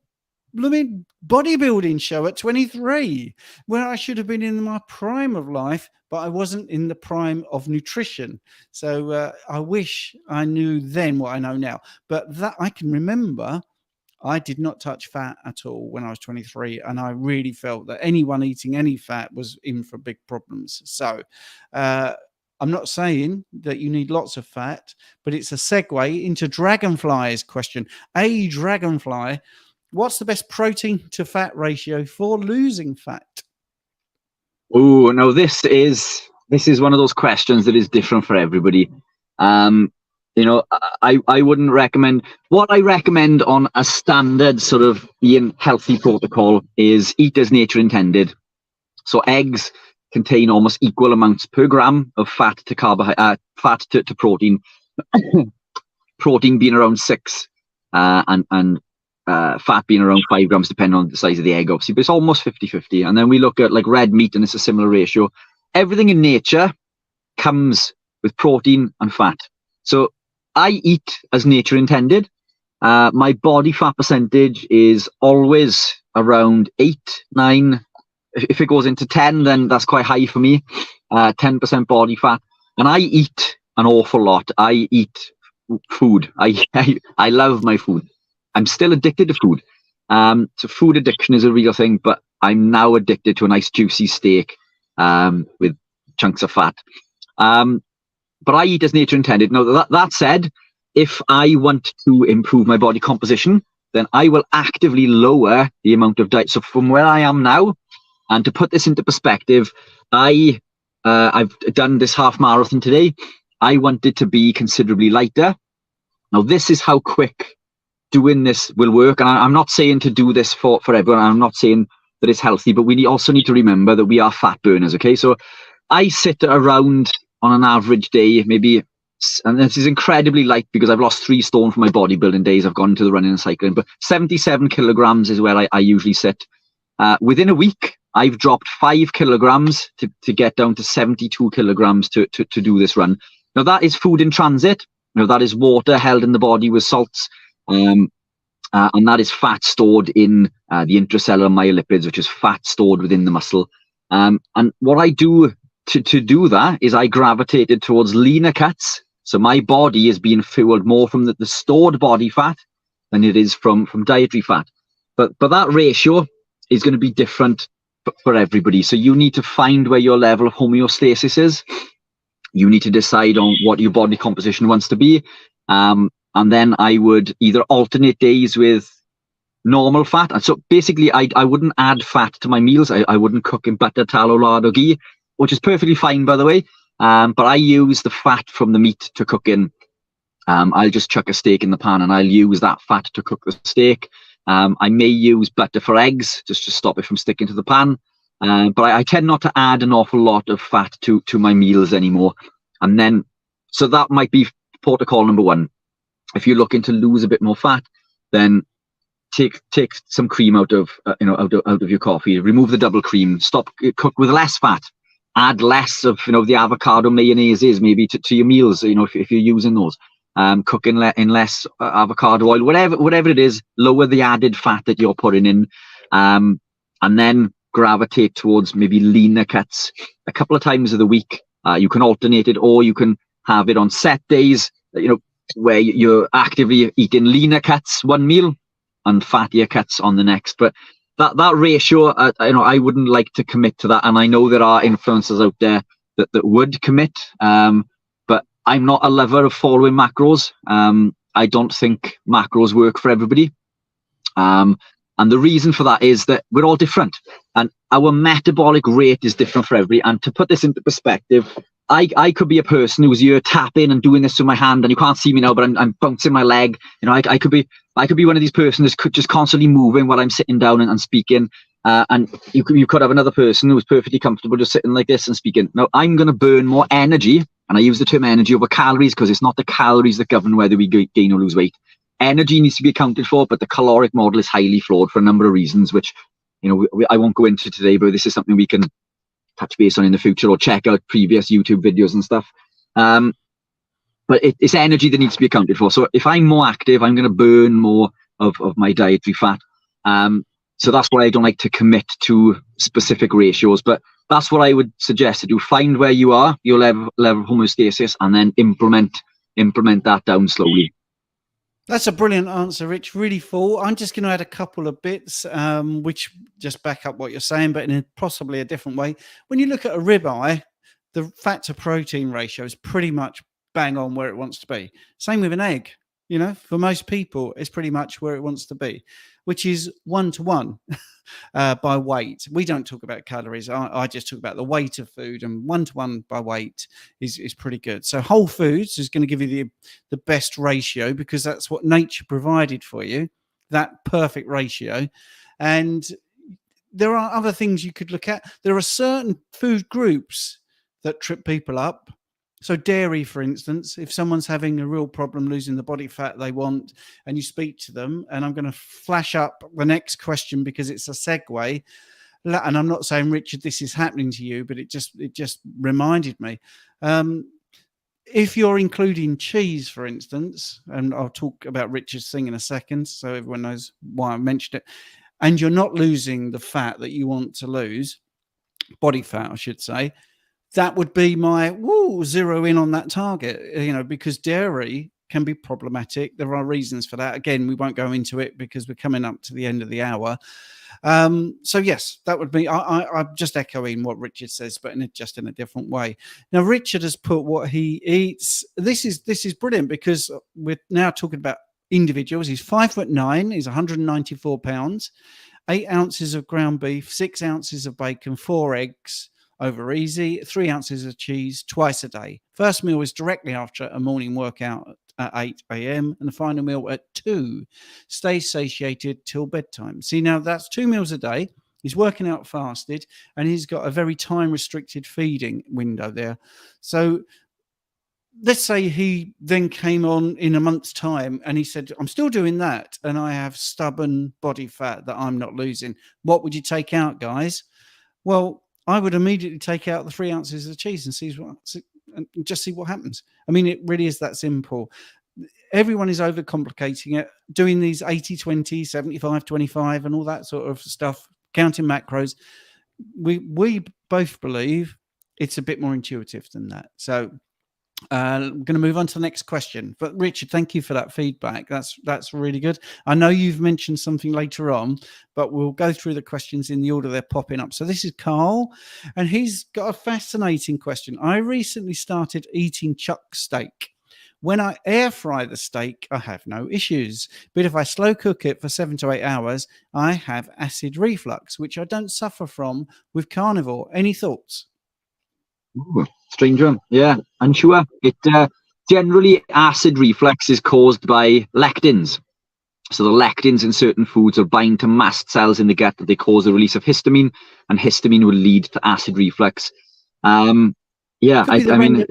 A: blooming bodybuilding show at 23, where I should have been in my prime of life, but I wasn't in the prime of nutrition. So I wish I knew then what I know now. But that I can remember, I did not touch fat at all when I was 23, and I really felt that anyone eating any fat was in for big problems. So I'm not saying that you need lots of fat, but it's a segue into Dragonfly's question. Hey, Dragonfly, what's the best protein to fat ratio for losing fat?
B: Oh, no, this is one of those questions that is different for everybody. You know, I wouldn't recommend. What I recommend on a standard sort of being healthy protocol is eat as nature intended. So eggs contain almost equal amounts per gram of fat to fat to protein. Protein being around 6, and fat being around 5 grams, depending on the size of the egg, obviously. But it's almost 50-50. And then we look at like red meat, and it's a similar ratio. Everything in nature comes with protein and fat. So I eat as nature intended. My body fat percentage is always around 8, 9. If it goes into 10, then that's quite high for me. 10% body fat. And I eat an awful lot. I eat food. I love my food. I'm still addicted to food. So food addiction is a real thing, but I'm now addicted to a nice juicy steak with chunks of fat. But I eat as nature intended. Now, that said, if I want to improve my body composition, then I will actively lower the amount of diet. So from where I am now, and to put this into perspective, I've done this half marathon today. I wanted to be considerably lighter. Now, this is how quick doing this will work. And I'm not saying to do this for everyone. I'm not saying that it's healthy, but we also need to remember that we are fat burners, okay? So I sit around on an average day, maybe, and this is incredibly light because I've lost 3 stone from my bodybuilding days. I've gone into the running and cycling, but 77 kilograms is where I usually sit. Within a week, I've dropped 5 kilograms to get down to 72 kilograms to do this run. Now, that is food in transit. that is water held in the body with salts, and that is fat stored in the intracellular myolipids, which is fat stored within the muscle. And what I do to do that is I gravitated towards leaner cuts. So my body is being fueled more from the stored body fat than it is from dietary fat. But that ratio is going to be different for everybody. So you need to find where your level of homeostasis is. You need to decide on what your body composition wants to be. And then I would either alternate days with normal fat. And so basically, I wouldn't add fat to my meals. I wouldn't cook in butter, tallow, lard, or ghee, which is perfectly fine, by the way. But I use the fat from the meat to cook in. I'll just chuck a steak in the pan and I'll use that fat to cook the steak. I may use butter for eggs just to stop it from sticking to the pan. But I tend not to add an awful lot of fat to my meals anymore. And then, so that might be protocol number one. If you're looking to lose a bit more fat, then take some cream out of your coffee. Remove the double cream. Cook with less fat. Add less of the avocado mayonnaises maybe to your meals. If you're using those. Cook in less avocado oil. Whatever it is, lower the added fat that you're putting in, and then gravitate towards maybe leaner cuts a couple of times of the week. You can alternate it, or you can have it on set days, where you're actively eating leaner cuts one meal and fattier cuts on the next. But that ratio, I wouldn't like to commit to that. And I know there are influencers out there that would commit, but I'm not a lover of following macros. I don't think macros work for everybody. And the reason for that is that we're all different and our metabolic rate is different for everybody. And to put this into perspective, I could be a person who's here tapping and doing this with my hand, and you can't see me now, but I'm bouncing my leg. I could be one of these persons who's just constantly moving while I'm sitting down and speaking. And you could have another person who's perfectly comfortable just sitting like this and speaking. Now, I'm going to burn more energy, and I use the term energy over calories because it's not the calories that govern whether we gain or lose weight. Energy needs to be accounted for, but the caloric model is highly flawed for a number of reasons, which I won't go into today, but this is something we can touch base on in the future, or check out previous YouTube videos and stuff. But it's energy that needs to be accounted for. So if I'm more active, I'm going to burn more of my dietary fat. So that's why I don't like to commit to specific ratios, but that's what I would suggest to do. Find where you are, your level of homeostasis, and then implement that down slowly.
A: That's a brilliant answer, Rich. Really full. I'm just going to add a couple of bits, which just back up what you're saying, but in possibly a different way. When you look at a ribeye, the fat to protein ratio is pretty much bang on where it wants to be. Same with an egg. For most people, it's pretty much where it wants to be, which is 1-to-1 by weight. We don't talk about calories. I just talk about the weight of food, and 1-to-1 by weight is pretty good. So whole foods is going to give you the best ratio, because that's what nature provided for you, that perfect ratio. And there are other things you could look at. There are certain food groups that trip people up. So dairy, for instance, if someone's having a real problem losing the body fat they want, and you speak to them, and I'm going to flash up the next question because it's a segue. And I'm not saying, Richard, this is happening to you, but it just reminded me. If you're including cheese, for instance, and I'll talk about Richard's thing in a second, so everyone knows why I mentioned it, and you're not losing the fat that you want to lose, body fat, I should say, that would be my zero in on that target, because dairy can be problematic. There are reasons for that. Again, we won't go into it because we're coming up to the end of the hour. So yes, that would be, I'm just echoing what Richard says, but just in a different way. Now, Richard has put what he eats. This is brilliant, because we're now talking about individuals. He's 5'9", he's 194 pounds, 8 ounces of ground beef, 6 ounces of bacon, 4 eggs, over easy, 3 ounces of cheese twice a day. First meal is directly after a morning workout at 8 a.m. and the final meal at 2. Stay satiated till bedtime. See, now that's 2 meals a day. He's working out fasted, and he's got a very time-restricted feeding window there. So let's say he then came on in a month's time and he said, I'm still doing that, and I have stubborn body fat that I'm not losing. What would you take out, guys? Well, I would immediately take out the 3 ounces of cheese and and just see what happens. I mean, it really is that simple. Everyone is overcomplicating it, doing these 80-20, 75-25 and all that sort of stuff, counting macros. We both believe it's a bit more intuitive than that. So I'm going to move on to the next question. But Richard, thank you for that feedback. That's really good. I know you've mentioned something later on, but we'll go through the questions in the order they're popping up. So this is Carl, and he's got a fascinating question. I recently started eating chuck steak. When I air fry the steak, I have no issues. But if I slow cook it for 7 to 8 hours, I have acid reflux, which I don't suffer from with carnivore. Any thoughts?
B: Ooh, strange one. Yeah, unsure. It generally, acid reflux is caused by lectins. So the lectins in certain foods will bind to mast cells in the gut that they cause the release of histamine, and histamine will lead to acid reflux. Yeah, I mean,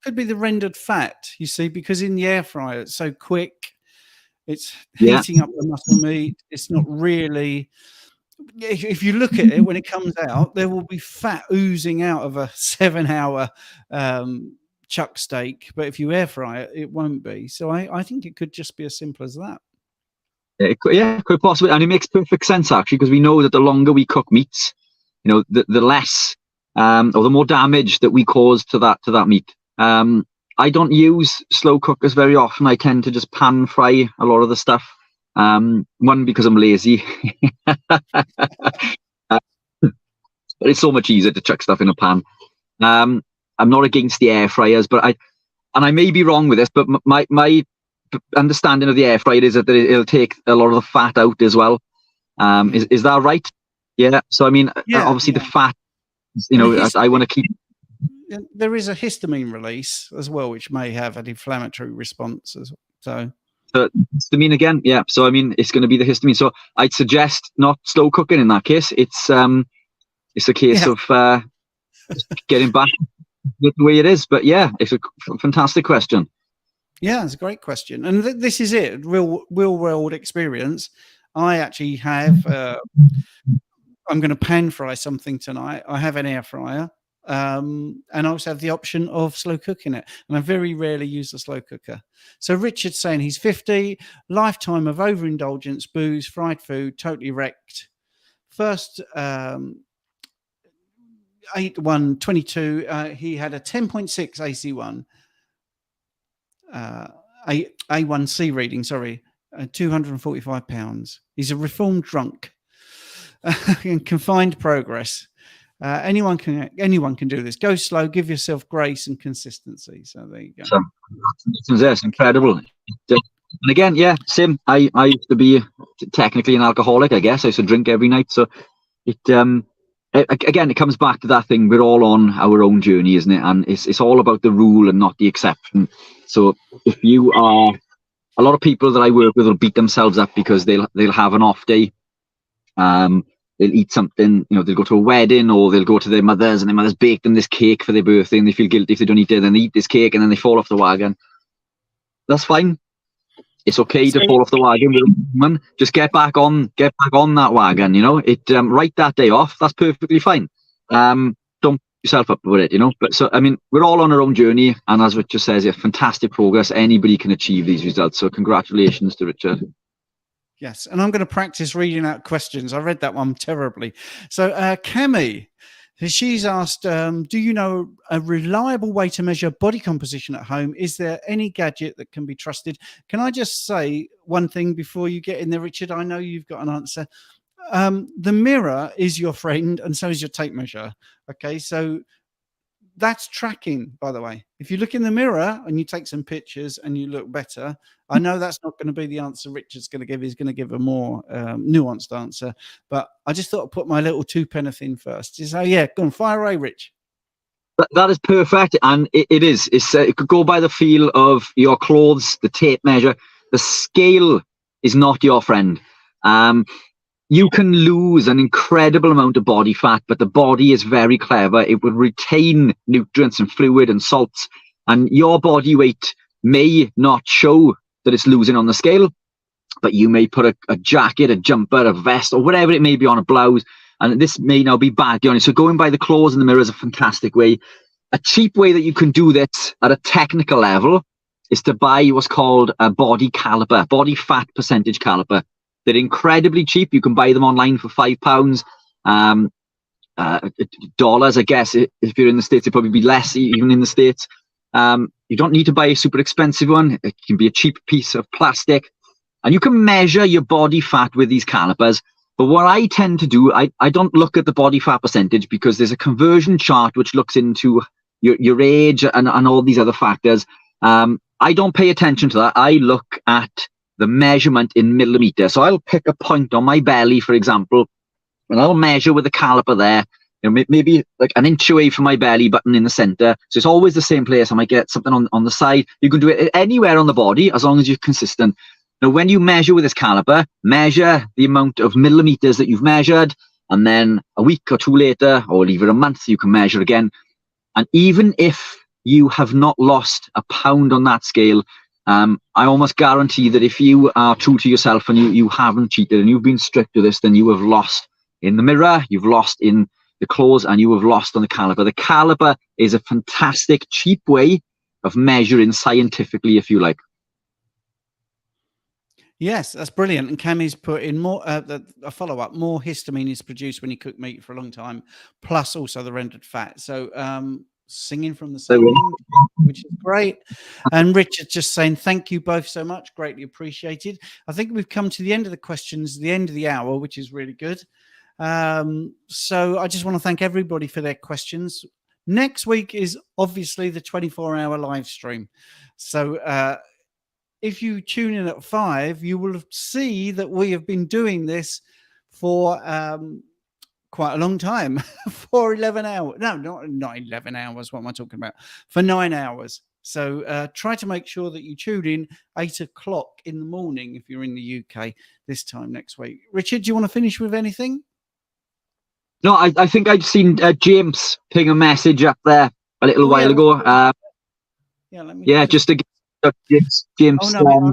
A: could be the rendered fat, you see, because in the air fryer it's so quick, it's heating up the muscle meat. It's not really, if you look at it when it comes out, there will be fat oozing out of a 7-hour chuck steak, but if you air fry it, it won't be. So I think it could just be as simple as that.
B: It could possibly, and it makes perfect sense actually, because we know that the longer we cook meats, you know, the less or the more damage that we cause to that meat. I don't use slow cookers very often. I tend to just pan fry a lot of the stuff. One, because I'm lazy. But it's so much easier to chuck stuff in a pan. I'm not against the air fryers, but I may be wrong with this, but my understanding of the air fryer is that it'll take a lot of the fat out as well. Is that right? Yeah. So I mean, obviously the fat, you know, I want to keep.
A: There is a histamine release as well, which may have an inflammatory response as well.
B: So histamine again, yeah. So I mean, it's going to be the histamine. So I'd suggest not slow cooking in that case. It's a case of getting back the way it is. But yeah, it's a fantastic question.
A: Yeah, it's a great question, and this is it. Real world experience. I actually have. I'm going to pan fry something tonight. I have an air fryer. And I also have the option of slow cooking it, and I very rarely use the slow cooker. So Richard's saying he's 50, lifetime of overindulgence, booze, fried food, totally wrecked. First 8/1/22, he had a 10.6 AC1 A1C reading, 245 pounds. He's a reformed drunk and confined progress. Anyone can do this. Go slow, give yourself grace and consistency. So there you go.
B: So that's incredible. And again, yeah, same. I used to be technically an alcoholic, I guess. I used to drink every night. So it again, it comes back to that thing. We're all on our own journey, isn't it? And it's all about the rule and not the exception. So if you are, a lot of people that I work with will beat themselves up because they'll have an off day. They'll eat something, you know, they'll go to a wedding or they'll go to their mother's and their mother's baked them this cake for their birthday and they feel guilty if they don't eat it, then they eat this cake and then they fall off the wagon. That's fine. It's okay to fall off the wagon. Just get back on that wagon, you know. Write that day off. That's perfectly fine. Don't beat yourself up with it, you know. But so, I mean, we're all on our own journey. And as Richard says, yeah, fantastic progress. Anybody can achieve these results. So congratulations to Richard.
A: Yes, and I'm going to practice reading out questions. I read that one terribly. So Cami, she's asked, do you know a reliable way to measure body composition at home? Is there any gadget that can be trusted? Can I just say one thing before you get in there, Richard? I know you've got an answer. The mirror is your friend and so is your tape measure. Okay, so that's tracking, by the way. If you look in the mirror and you take some pictures and you look better, I know that's not going to be the answer Richard's going to give. He's going to give a more nuanced answer. But I just thought I'd put my little 2 pence in first. So yeah, go on, fire away, Rich.
B: That is perfect, and it is. It could go by the feel of your clothes, the tape measure. The scale is not your friend. You can lose an incredible amount of body fat, but the body is very clever. It will retain nutrients and fluid and salts, and your body weight may not show that it's losing on the scale, but you may put a jacket, a jumper, a vest, or whatever it may be on a blouse, and this may now be baggy on it. So going by the clothes in the mirror is a fantastic way. a cheap way that you can do this at a technical level is to buy what's called a body caliper, body fat percentage caliper. They're incredibly cheap. You can buy them online for £5. Dollars, I guess. If you're in the States, it'd probably be less, even in the States. You don't need to buy a super expensive one. It can be a cheap piece of plastic, and you can measure your body fat with these calipers. But what I tend to do, I don't look at the body fat percentage, because there's a conversion chart which looks into your age and all these other factors. I don't pay attention to that. I look at the measurement in millimeters. So I'll pick a point on my belly, for example, and I'll measure with the caliper there, maybe like an inch away from my belly button in the center. So it's always the same place. I might get something on the side. You can do it anywhere on the body as long as you're consistent. Now, when you measure with this caliper, measure the amount of millimeters that you've measured, and then a week or two later, or even a month, you can measure again. And even if you have not lost a pound on that scale, I almost guarantee that if you are true to yourself and you haven't cheated and you've been strict to this, then you have lost in the mirror, you've lost in the clothes, and you have lost on the caliper. The caliper is a fantastic, cheap way of measuring scientifically, if you like.
A: Yes, that's brilliant. And Cammy's put in more a follow-up. More histamine is produced when you cook meat for a long time, plus also the rendered fat. So singing from the same, which is great. And Richard just saying thank you both so much, greatly appreciated. I think we've come to the end of the questions, the end of the hour, which is really good. So I just want to thank everybody for their questions. Next week is obviously the 24-hour live stream. So if you tune in at 5, you will see that we have been doing this for quite a long time, for 11 hours. No, not 11 hours. What am I talking about? For 9 hours. So try to make sure that you tune in 8 o'clock in the morning if you're in the UK this time next week. Richard, do you want to finish with anything?
B: No, I think I'd seen James ping a message up there a little while ago. Just to get James.
A: Oh, no,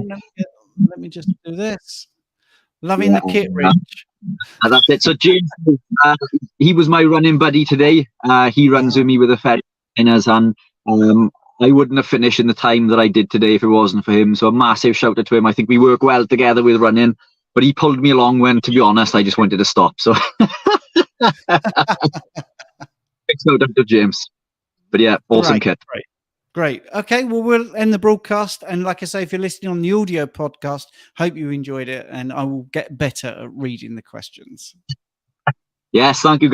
A: let me just do this. Loving the kit, Rich.
B: That's it. So James, he was my running buddy today. He runs with me with the Fed trainers, and I wouldn't have finished in the time that I did today if it wasn't for him. So a massive shout out to him. I think we work well together with running, but he pulled me along when, to be honest, I just wanted to stop. So big shout out to James. But yeah, awesome kit.
A: Great. Okay, well, we'll end the broadcast. And like I say, if you're listening on the audio podcast, hope you enjoyed it. And I will get better at reading the questions.
B: Yes, thank you, guys.